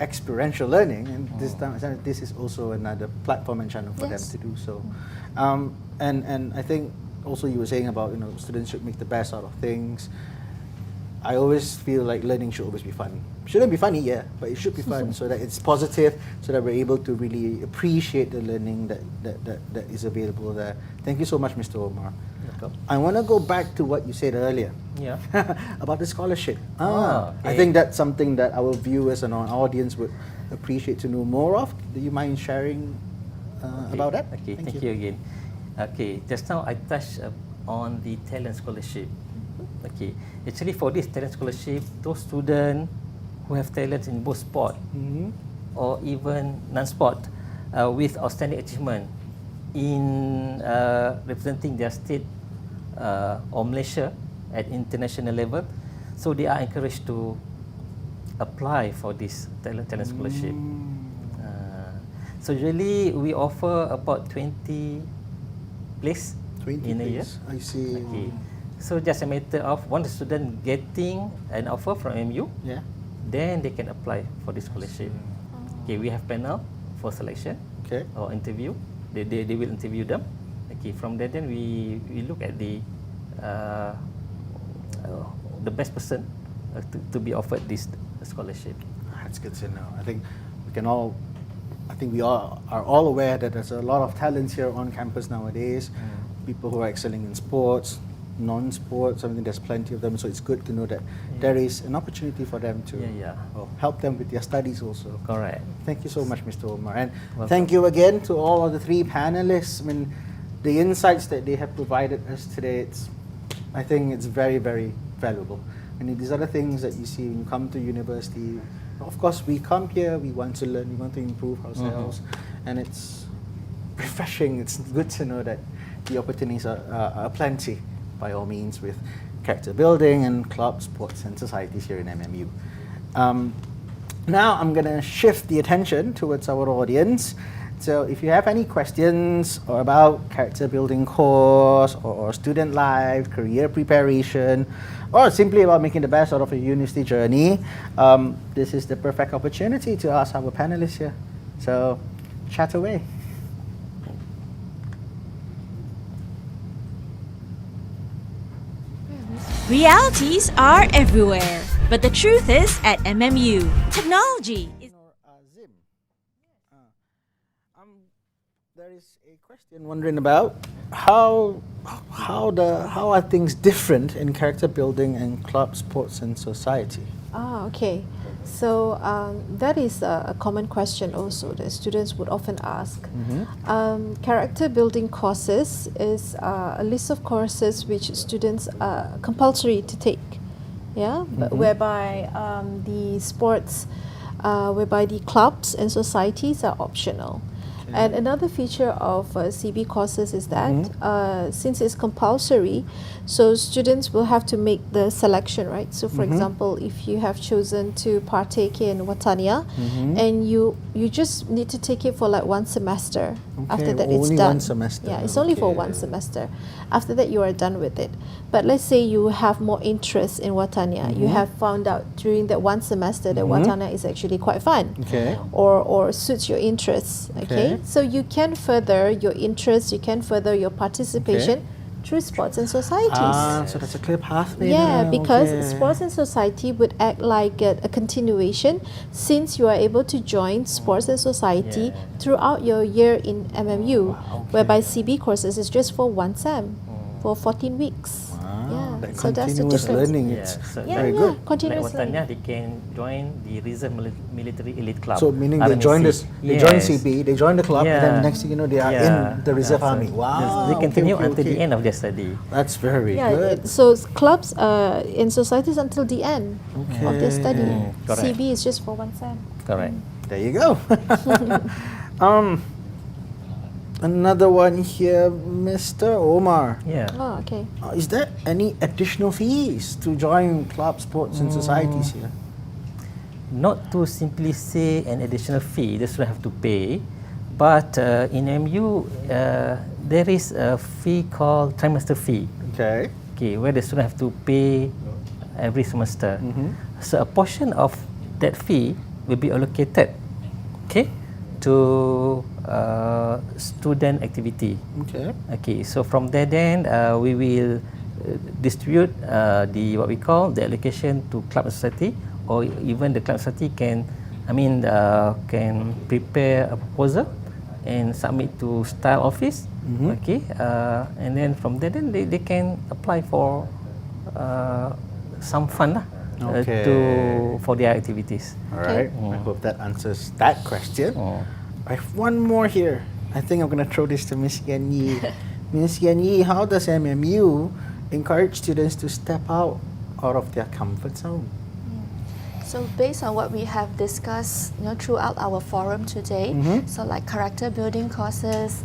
experiential learning, and this time this is also another platform and channel for them to do so. And I think. Also, you were saying about students should make the best out of things. I always feel like learning should always be fun. Shouldn't be funny, but it should be fun so that it's positive, so that we're able to really appreciate the learning that is available there. Thank you so much, Mr. Omar. I want to go back to what you said earlier about the scholarship. I think that's something that our viewers and our audience would appreciate to know more of. Do you mind sharing about that?
Okay, thank you again. Okay, just now I touched on the talent scholarship. Okay, actually for this talent scholarship, those students who have talents in both sport or even non-sport with outstanding achievement in representing their state or Malaysia at international level, so they are encouraged to apply for this talent scholarship. So usually we offer about 20 place in a year.
I see.
Okay. So just a matter of one student getting an offer from MMU, then they can apply for this scholarship. Okay, we have panel for selection or interview. They will interview them. Okay, from there then we look at the best person to be offered this scholarship.
That's good to know. I think we can all. I think we all are all aware that there's a lot of talents here on campus nowadays. People who are excelling in sports, non-sports. I mean, there's plenty of them. So it's good to know that there is an opportunity for them to help them with their studies also.
Correct.
Thank you so much, Mr. Omar, and thank you again to all of the three panelists. I mean, the insights that they have provided us today, I think it's very, very valuable. And these are the things that you see when you come to university. Of course, we come here, we want to learn, we want to improve ourselves, and it's refreshing. It's good to know that the opportunities are plenty, by all means, with character building and clubs, sports, and societies here in MMU. Now I'm going to shift the attention towards our audience. So if you have any questions or about character building course or student life, career preparation, or simply about making the best out of a university journey, this is the perfect opportunity to ask our panelists here. So chat away.
Realities are everywhere, but the truth is at MMU, technology is...
Zim. There is a question wondering about how are things different in character building and club, sports, and society?
Okay. So that is a common question also that students would often ask. Character building courses is a list of courses which students are compulsory to take, whereby the sports, whereby the clubs and societies are optional. And another feature of CB courses is that since it's compulsory, so students will have to make the selection, right? So for example, if you have chosen to partake in Watania, and you just need to take it for like one semester. After that, it's done.
Only one semester.
Yeah, it's only for one semester. After that, you are done with it. But let's say you have more interest in Watania. You have found out during that one semester that Watania is actually quite fun, or suits your interests. Okay, so you can further your interests, you can further your participation through sports and societies.
So that's a clear pathway.
Yeah,
now.
because sports and society would act like a continuation, since you are able to join sports and society throughout your year in MMU, whereby CB courses is just for one sem, for 14 weeks.
That
So that's the
continuous
difference.
learning, it's very
Yeah,
good.
continuous
Like
learning.
Watania, they can join the Reserve Military Elite Club.
So meaning they
RMSC.
join this, they join
Yes.
CB, they join the club, and then the next thing you know, they are in the reserve
so
army. Wow!
They continue
okay,
until
okay.
the end of their study.
That's very
Yeah,
good.
so clubs in societies until the end of their study.
Correct.
CB is just for one sem.
Correct.
There you go. Another one here, Mr. Omar.
Yeah.
Oh, okay.
Is there any additional fees to join club, sports, and societies here?
Not to simply say an additional fee, the student have to pay, but in MU there is a fee called trimester fee.
Okay.
Okay, where the student have to pay every semester. So a portion of that fee will be allocated, okay, to student activity.
Okay.
Okay, so from there then we will distribute the what we call the allocation to club and society, or even the club and society can, can prepare a proposal and submit to style office. Okay, and then from there then they can apply for some fund for their activities.
All right. I hope that answers that question. I have one more here. I think I'm going to throw this to Miss Yan Yi. Miss Yan Yi, how does MMU encourage students to step out of their comfort zone?
So based on what we have discussed throughout our forum today, so like character building courses,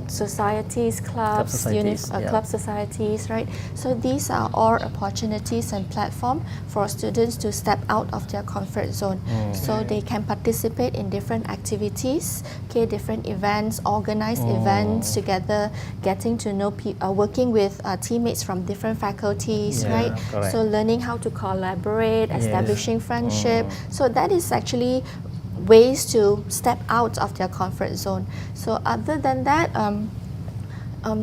societies, clubs, club societies, right? So these are all opportunities and platform for students to step out of their comfort zone. So they can participate in different activities, different events, organized events together, getting to know working with teammates from different faculties, right?
Correct.
So learning how to collaborate, establishing friendship. So that is actually ways to step out of their comfort zone. So other than that,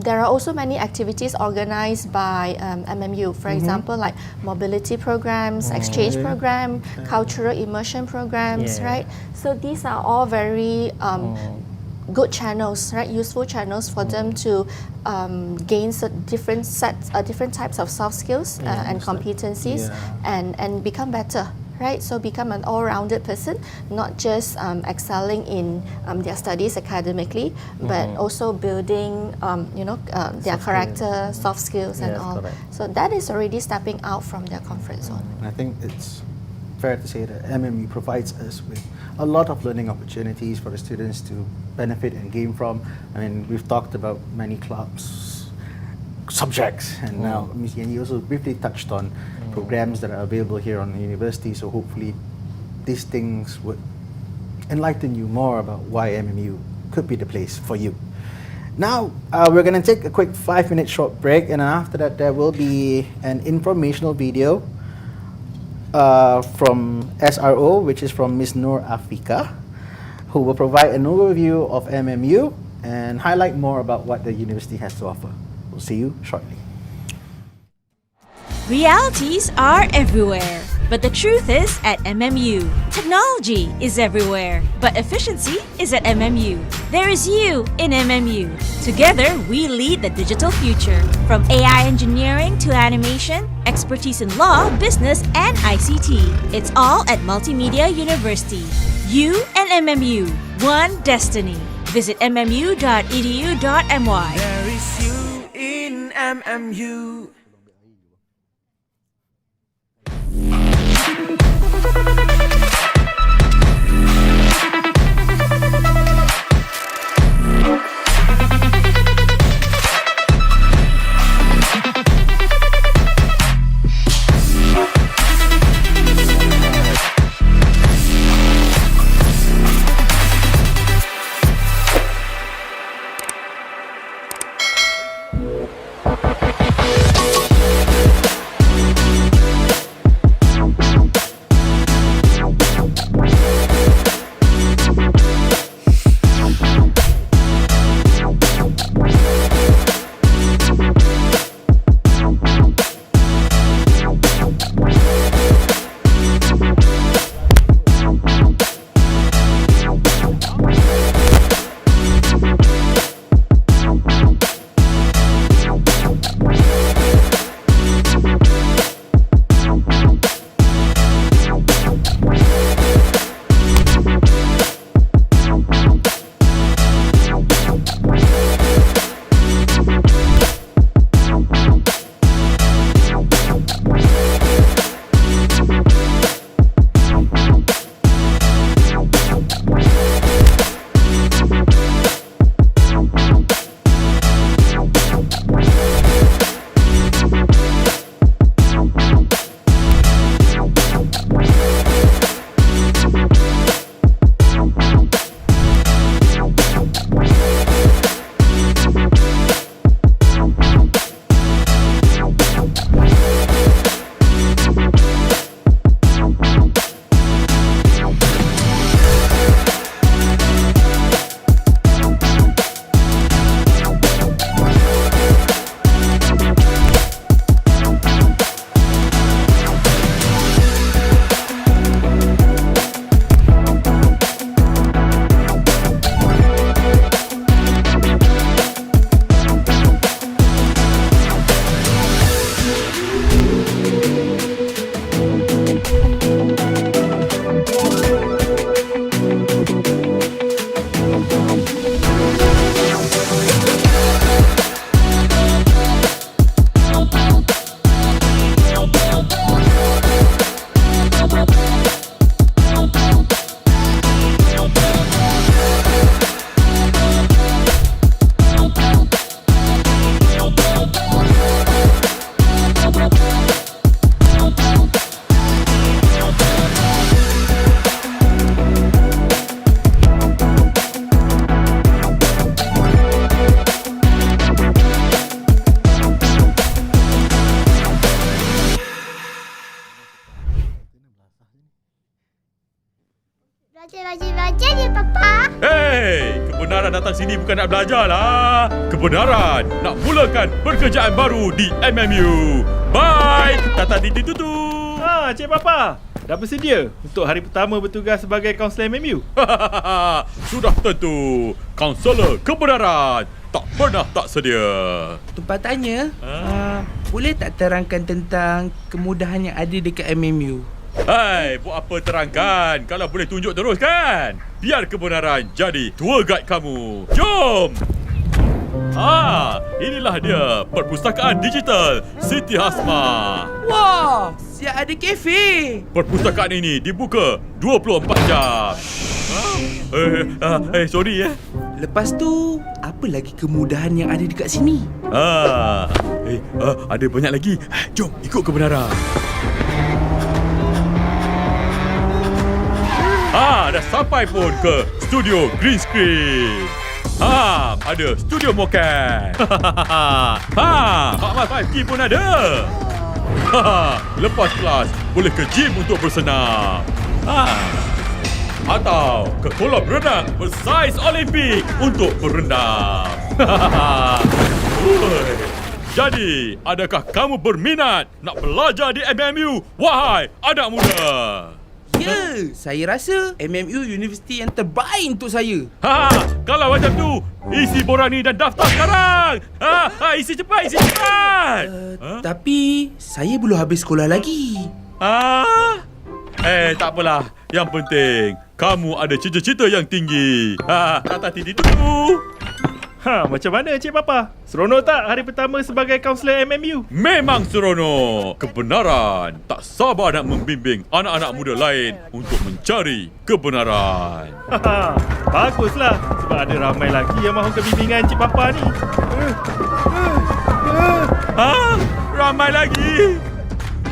there are also many activities organized by MMU. For example, like mobility programs, exchange program, cultural immersion programs, right? So these are all very good channels, right? Useful channels for them to gain different types of soft skills and competencies and become better. right? So become an all-rounded person, not just excelling in their studies academically, but also building, their
Soft
character, soft skills, and
Yes,
all.
correct.
So that is already stepping out from their comfort zone.
And I think it's fair to say that MMU provides us with a lot of learning opportunities for the students to benefit and gain from. I mean, we've talked about many clubs, subjects, and now Ms. Yenny also briefly touched on programs that are available here on the university. So hopefully these things would enlighten you more about why MMU could be the place for you. Now, we're going to take a quick 5-minute short break, and after that there will be an informational video from SRO, which is from Ms. Noor Afika, who will provide an overview of MMU and highlight more about what the university has to offer. We'll see you shortly.
Realities are everywhere, but the truth is at MMU. Technology is everywhere, but efficiency is at MMU. There is you in MMU. Together, we lead the digital future. From AI engineering to animation, expertise in law, business, and ICT. It's all at Multimedia University. You and MMU, one destiny. Visit mmu.edu.my.
There is you in MMU.
Belajar je, Papa.
Hei, kebenaran datang sini bukan nak belajar lah. Kebenaran nak mulakan pekerjaan baru di MMU. Bye, Tata Titi Tutu.
Cik Papa, dah bersedia untuk hari pertama bertugas sebagai kaunselor MMU?
Sudah tentu. Kaunselor kebenaran tak pernah tak sedia.
Tumpah tanya, boleh tak terangkan tentang kemudahan yang ada dekat MMU?
Hai, buat apa terangkan kalau boleh tunjuk terus kan? Biar kebenaran jadi tour guide kamu. Jom! Inilah dia perpustakaan digital Siti Hasma.
Wah, siap ada kafe.
Perpustakaan ini dibuka 24 jam. Sorry ya.
Lepas tu, apa lagi kemudahan yang ada dekat sini?
Ada banyak lagi. Jom ikut kebenaran. Dah sampai pun ke studio green screen. Ada studio moken. Mak Mas 5G pun ada. Lepas kelas boleh ke gym untuk bersenam. Atau ke kolam renang bersaiz Olimpik untuk berendam. Jadi, adakah kamu berminat nak belajar di MMU, wahai anak muda?
Ya, saya rasa MMU universiti yang terbaik untuk saya.
Kalau macam tu, isi borang ni dan daftar sekarang. Isi cepat.
Tapi, saya belum habis sekolah lagi.
Tak apalah. Yang penting, kamu ada cita-cita yang tinggi. Tak tidur.
Macam mana Cik Papa? Seronok tak hari pertama sebagai kaunselor MMU?
Memang seronok. Kebenaran. Tak sabar nak membimbing anak-anak muda lain untuk mencari kebenaran.
Baguslah. Sebab ada ramai lagi yang mahu kebimbingan Cik Papa ni.
Ramai lagi.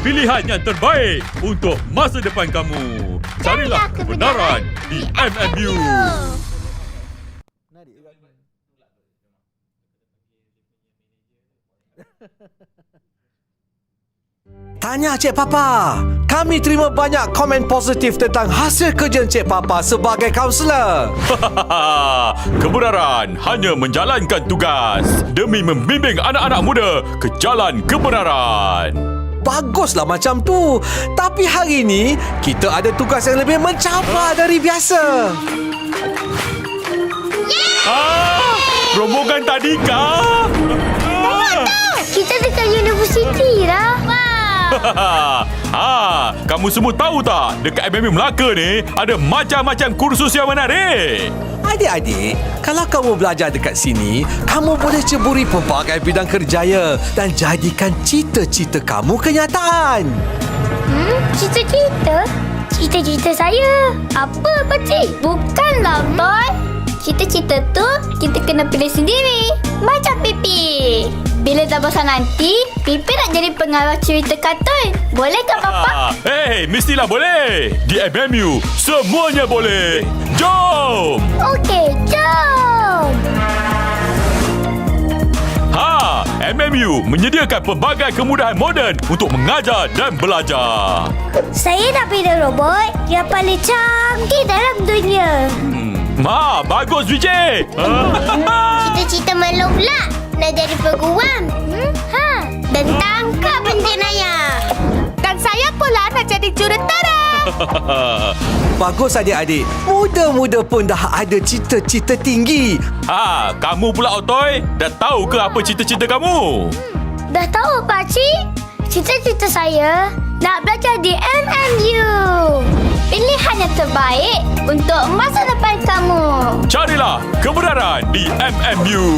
Pilihan yang terbaik untuk masa depan kamu. Carilah kebenaran di MMU.
Tanya Cik Papa. Kami terima banyak komen positif tentang hasil kerja Cik Papa sebagai kaunselor.
Kebenaran hanya menjalankan tugas demi membimbing anak-anak muda ke jalan kebenaran.
Baguslah macam tu. Tapi hari ini kita ada tugas yang lebih mencabar dari biasa.
Rombongan tadi kah?
Kita dekat universiti lah.
Kamu semua tahu tak, dekat MMU Melaka ni ada macam-macam kursus yang menarik.
Adik-adik, kalau kamu belajar dekat sini, kamu boleh ceburi pelbagai bidang kerjaya dan jadikan cita-cita kamu kenyataan.
Cita-cita? Cita-cita saya? Apa, Pakcik? Bukanlah, Boy. Cita-cita tu kita kena pilih sendiri. Macam Pipi. Bila dah besar nanti, Pipi nak jadi pengarah cerita kartun. Boleh tak, Papa?
Mestilah boleh. Di MMU, semuanya boleh. Jom!
Okey, jom!
MMU menyediakan pelbagai kemudahan moden untuk mengajar dan belajar.
Saya nak pilih robot yang paling canggih dalam dunia.
Bagus, Vijay!
Cita-cita Melong pula nak jadi peguam. Dan tangkap benderanya. Dan saya pula nak jadi jurutera.
Bagus adik-adik. Muda-muda pun dah ada cita-cita tinggi.
Kamu pula Otoy, dah tahu ke apa cita-cita kamu?
Dah tahu, Pakcik. Cita-cita saya nak belajar di MMU. Pilihan yang terbaik untuk masa depan kamu.
Carilah kebenaran di MMU.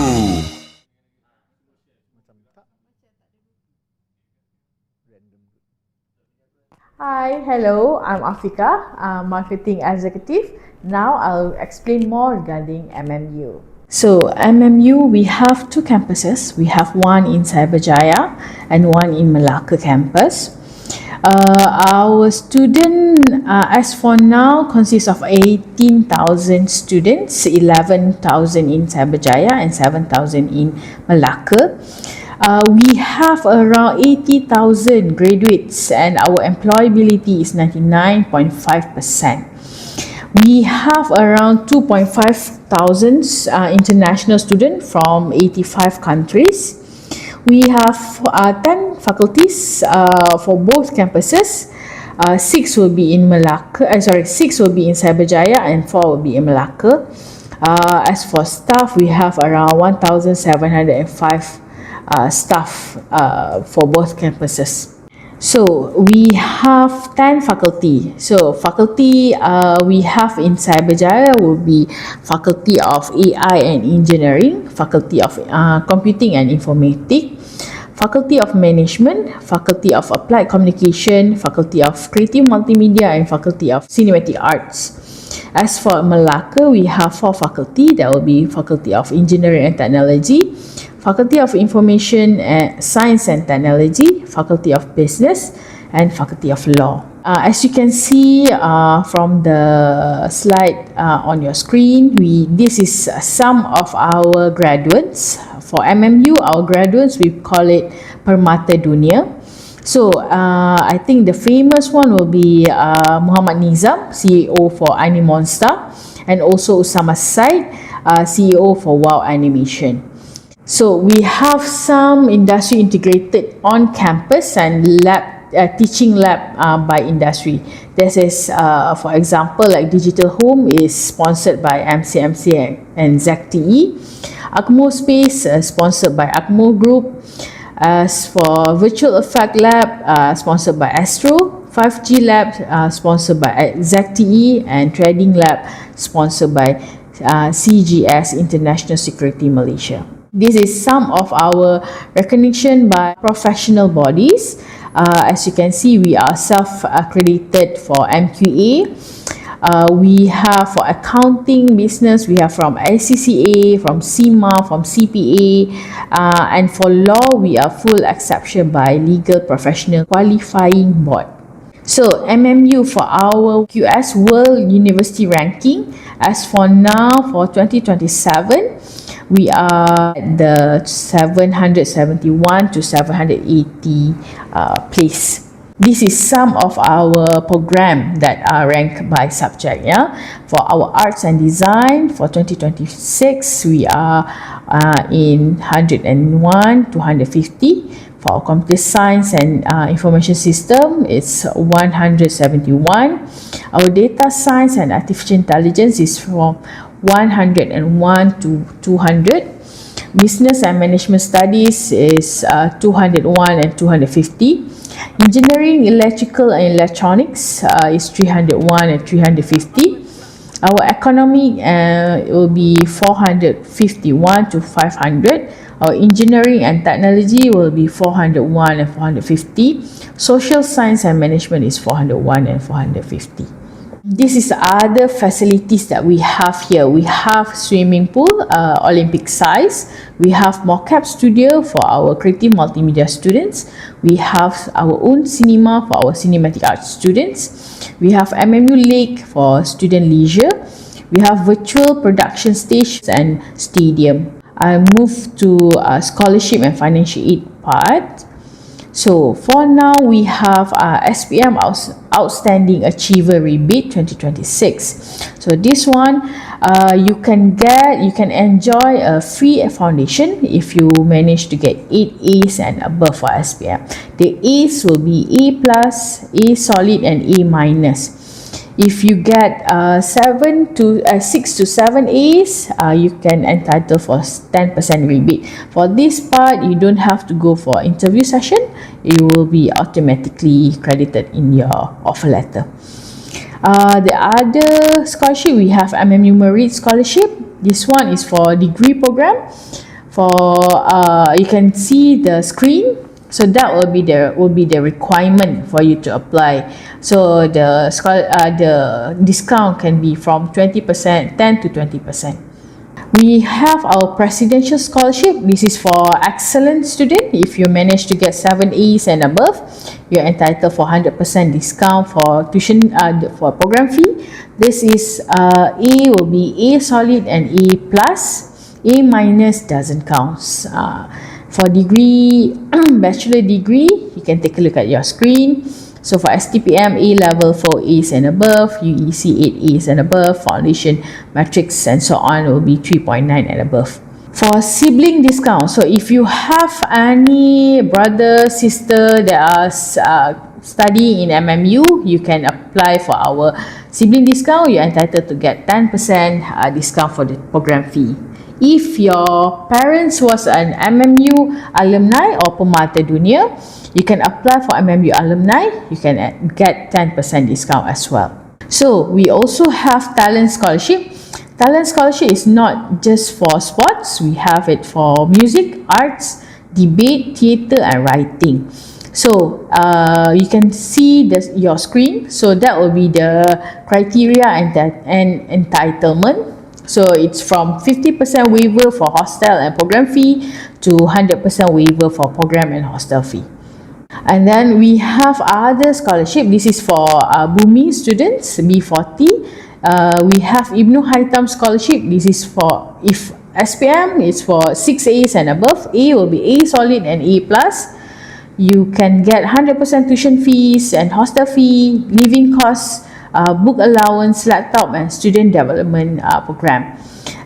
Hi, hello, I'm Afika, Marketing Executive. Now I'll explain more regarding MMU. So, MMU, we have two campuses. We have one in Cyberjaya and one in Melaka campus. Our student, as for now, consists of 18,000 students, 11,000 in Cyberjaya and 7,000 in Melaka. We have around 80,000 graduates and our employability is 99.5%. We have around 2,500 international students from 85 countries. We have 10 faculties for both campuses. 6 will be in Melaka. 6 will be in Cyberjaya and 4 will be in Melaka. As for staff, we have around 1,705 staff for both campuses. So we have 10 faculty. So faculty we have in Cyberjaya will be Faculty of AI and Engineering, Faculty of Computing and Informatics, Faculty of Management, Faculty of Applied Communication, Faculty of Creative Multimedia and Faculty of Cinematic Arts. As for Malacca, we have 4 faculty. That will be Faculty of Engineering and Technology, Faculty of Information Science and Technology, Faculty of Business and Faculty of Law. As you can see from the slide on your screen, this is some of our graduates. For MMU, our graduates, we call it Permata Dunia. So I think the famous one will be Muhammad Nizam, CEO for Animonstar, and also Usama Said, CEO for Wow Animation. So we have some industry integrated on campus and teaching lab by industry. This is, for example, like Digital Home is sponsored by MCMC and ZTE. ACMO Space sponsored by ACMO Group. As for Virtual Effect Lab, sponsored by Astro. 5G Lab, sponsored by ZTE, and Trading Lab, sponsored by CGS International Security Malaysia. This is some of our recognition by professional bodies. As you can see, we are self-accredited for MQA. We have for accounting business, we have from ACCA, from CIMA, from CPA, and for law, we are full exception by Legal Professional Qualifying Board. So MMU for our QS World University Ranking, as for now for 2027, we are at the 771 to 780 place. This is some of our program that are ranked by subject. For our arts and design for 2026, we are in 101 to 150. For our computer science and information system, it's 171. Our data science and artificial intelligence is from 101 to 200. Business and management studies is 201 and 250. Engineering, electrical and electronics is 301 and 350. Our economic will be 451 to 500. Our engineering and technology will be 401 and 450. Social science and management is 401 and 450. This is other facilities that we have here. We have swimming pool, Olympic size. We have mocap studio for our creative multimedia students. We have our own cinema for our cinematic arts students. We have MMU Lake for student leisure. We have virtual production stations and stadium. I move to scholarship and financial aid part. So for now, we have SPM Outstanding Achiever Rebate 2026. So this one, you can enjoy a free foundation if you manage to get 8 A's and above for SPM. The A's will be A+, A solid and A minus. If you get 6 to 7 A's, you can entitle for 10% rebate. For this part, you don't have to go for interview session. It will be automatically credited in your offer letter. The other scholarship, we have MMU M.O.R.E scholarship. This one is for degree program. You can see the screen. So that will be the requirement for you to apply. So the discount can be from 20%, 10 to 20%. We have our presidential scholarship. This is for excellent student. If you manage to get 7 A's and above, you're entitled for 100% discount for tuition for program fee. This is A will be A solid and A plus. A minus doesn't count. For degree, bachelor degree, you can take a look at your screen. So for STPM, A level 4 A's and above, UEC 8 A's and above, foundation, matrix and so on will be 3.9 and above. For sibling discount, so if you have any brother, sister that are studying in MMU, you can apply for our sibling discount. You're entitled to get 10% discount for the program fee. If your parents was an MMU alumni or pemerhati dunia, you can apply for MMU alumni. You can get 10% discount as well. So we also have talent scholarship. Talent scholarship is not just for sports. We have it for music, arts, debate, theatre and writing. So you can see your screen. So that will be the criteria and entitlement. So it's from 50% waiver for hostel and program fee to 100% waiver for program and hostel fee. And then we have other scholarship. This is for Bumi students, B40. We have Ibnu Haytham scholarship. This is for, if SPM is for 6 A's and above, A will be A solid and A plus. You can get 100% tuition fees and hostel fee, living costs, book allowance, laptop and student development program.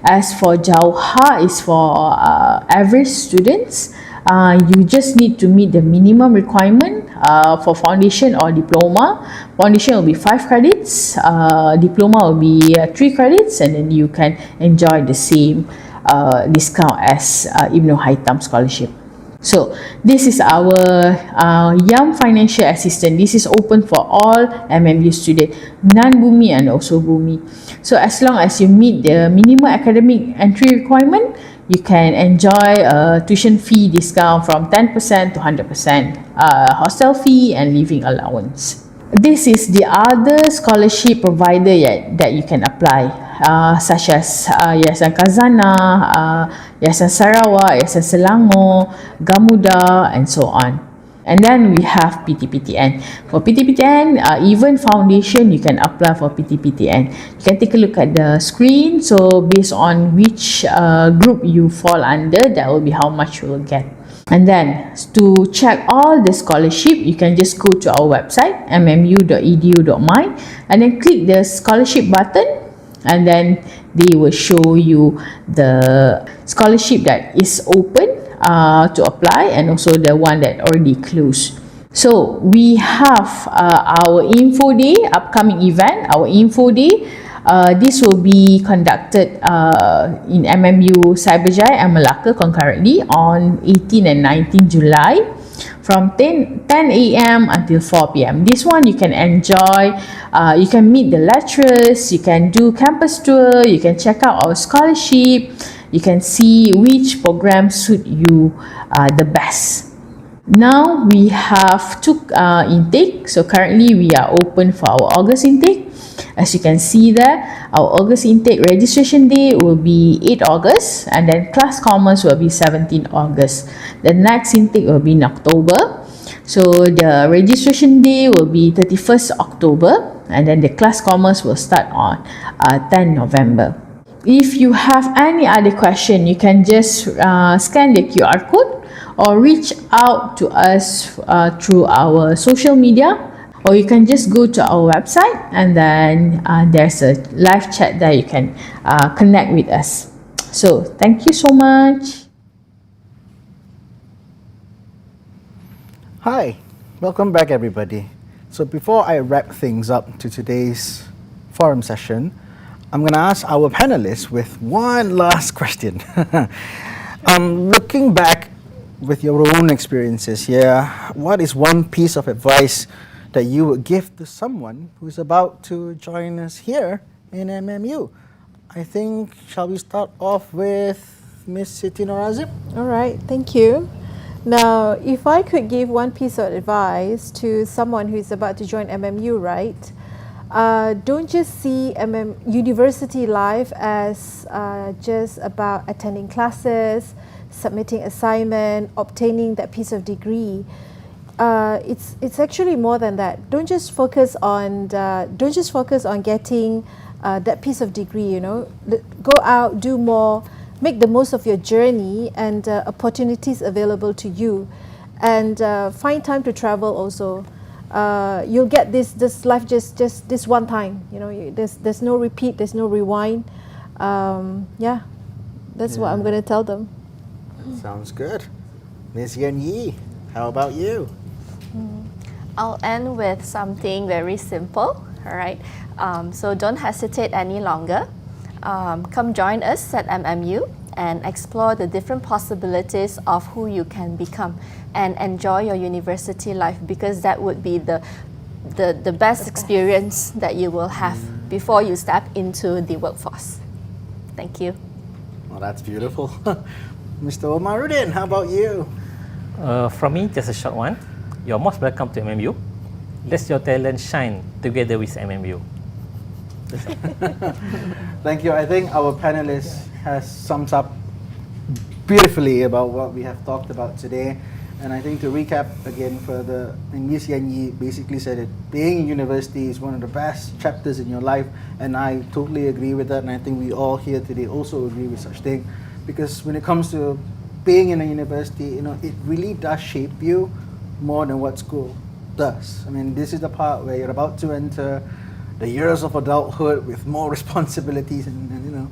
As for Jauha, is for average students. You just need to meet the minimum requirement for foundation or diploma. Foundation will be 5 credits, diploma will be 3 credits, and then you can enjoy the same discount as Ibnu Haytham scholarship. So this is our Young Financial Assistance. This is open for all MMU students, non-Bumi and also Bumi. So as long as you meet the minimum academic entry requirement, you can enjoy a tuition fee discount from 10% to 100%, hostel fee and living allowance. This is the other scholarship provider that you can apply, such as Yayasan Khazanah, Yayasan Sarawak, Yayasan Selangor, Gamuda and so on. And then we have PTPTN. For PTPTN, even foundation, you can apply for PTPTN. You can take a look at the screen. So based on which group you fall under, that will be how much you will get. And then to check all the scholarship, you can just go to our website, mmu.edu.my, and then click the scholarship button, and then they will show you the scholarship that is open to apply and also the one that already closed. So we have our info day, upcoming event, our info day. This will be conducted in MMU Cyberjaya and Melaka concurrently on 18 and 19 July from 10 a.m. until 4 p.m. This one you can enjoy, you can meet the lecturers, you can do campus tour, you can check out our scholarship, you can see which program suit you the best. Now we have 2 intake. So currently we are open for our August intake. As you can see there, our August intake registration day will be 8 August and then class commerce will be 17 August. The next intake will be in October. So the registration day will be 31st October and then the class commerce will start on 10 November. If you have any other question, you can just scan the QR code or reach out to us through our social media, or you can just go to our website and then there's a live chat there, you can connect with us. So thank you so much.
Hi, welcome back everybody. So before I wrap things up to today's forum session, I'm going to ask our panelists with one last question. Looking back with your own experiences here, what is one piece of advice that you would give to someone who's about to join us here in MMU? I think, shall we start off with Miss Siti Norazim?
All right, thank you. Now, if I could give one piece of advice to someone who is about to join MMU, right? Don't just see university life as just about attending classes, submitting assignment, obtaining that piece of degree. It's actually more than that. Don't just focus on getting that piece of degree. You know, go out, do more, make the most of your journey and opportunities available to you, and find time to travel also. You'll get this life just this one time. You know, there's no repeat, there's no rewind. Yeah, that's what I'm going to tell them.
Sounds good. Ms. Yan Yi, how about you?
I'll end with something very simple, all right? So don't hesitate any longer. Come join us at MMU and explore the different possibilities of who you can become and enjoy your university life, because that would be the best experience that you will have before you step into the workforce. Thank you.
Well, that's beautiful. Mr. Omaruddin, how about you?
From me, just a short one. You're most welcome to MMU. Let your talent shine together with MMU.
Thank you. I think our panelist has sums up beautifully about what we have talked about today. And I think to recap again further, Ms. Yan Yi basically said it, being in university is one of the best chapters in your life, and I totally agree with that, and I think we all here today also agree with such thing, because when it comes to being in a university, it really does shape you more than what school does. I mean, this is the part where you're about to enter the years of adulthood with more responsibilities, and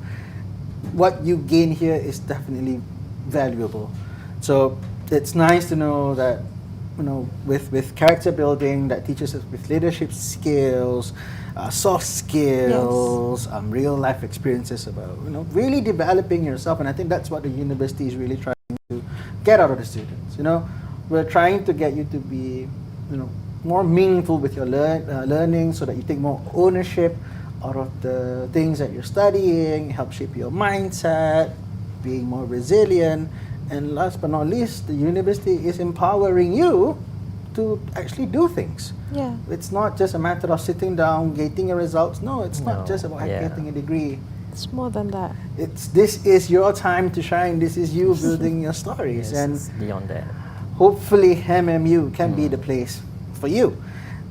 what you gain here is definitely valuable. So it's nice to know that, with character building that teaches us with leadership skills, soft skills, real life experiences about, really developing yourself. And I think that's what the university is really trying to get out of the students. We're trying to get you to be, more meaningful with your learning, so that you take more ownership out of the things that you're studying, help shape your mindset, being more resilient. And last but not least, the university is empowering you to actually do things.
Yeah.
It's not just a matter of sitting down, getting your results. No, it's not just about getting a degree.
It's more than that.
This is your time to shine. This is you building your stories.
Yes,
and
it's beyond that.
Hopefully MMU can be the place for you.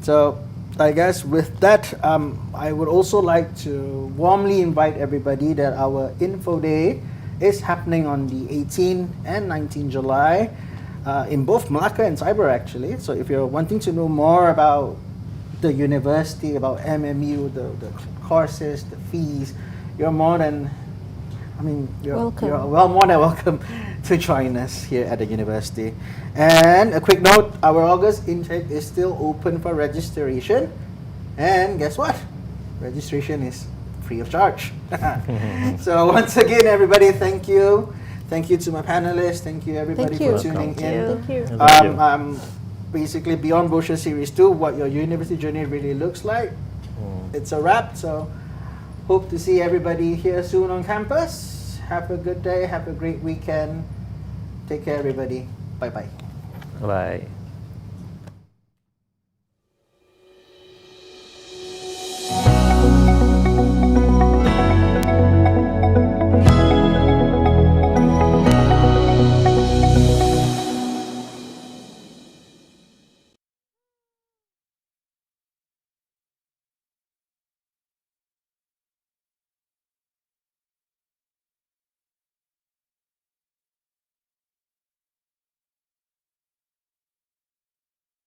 So I guess with that, I would also like to warmly invite everybody that our Info Day is happening on the 18th and 19th July in both Malacca and Cyber, actually. So if you're wanting to know more about the university, about MMU, the courses, the fees, you're more than
welcome.
You're more than welcome to join us here at the university. And a quick note, our August intake is still open for registration. And guess what? Registration is free of charge. So once again, everybody, thank you. Thank you to my panelists. Thank you, everybody, for tuning in.
Thank you.
Basically, Beyond Brochure Series 2, what your university journey really looks like. It's a wrap. So hope to see everybody here soon on campus. Have a good day. Have a great weekend. Take care, everybody. Bye-bye.
Bye.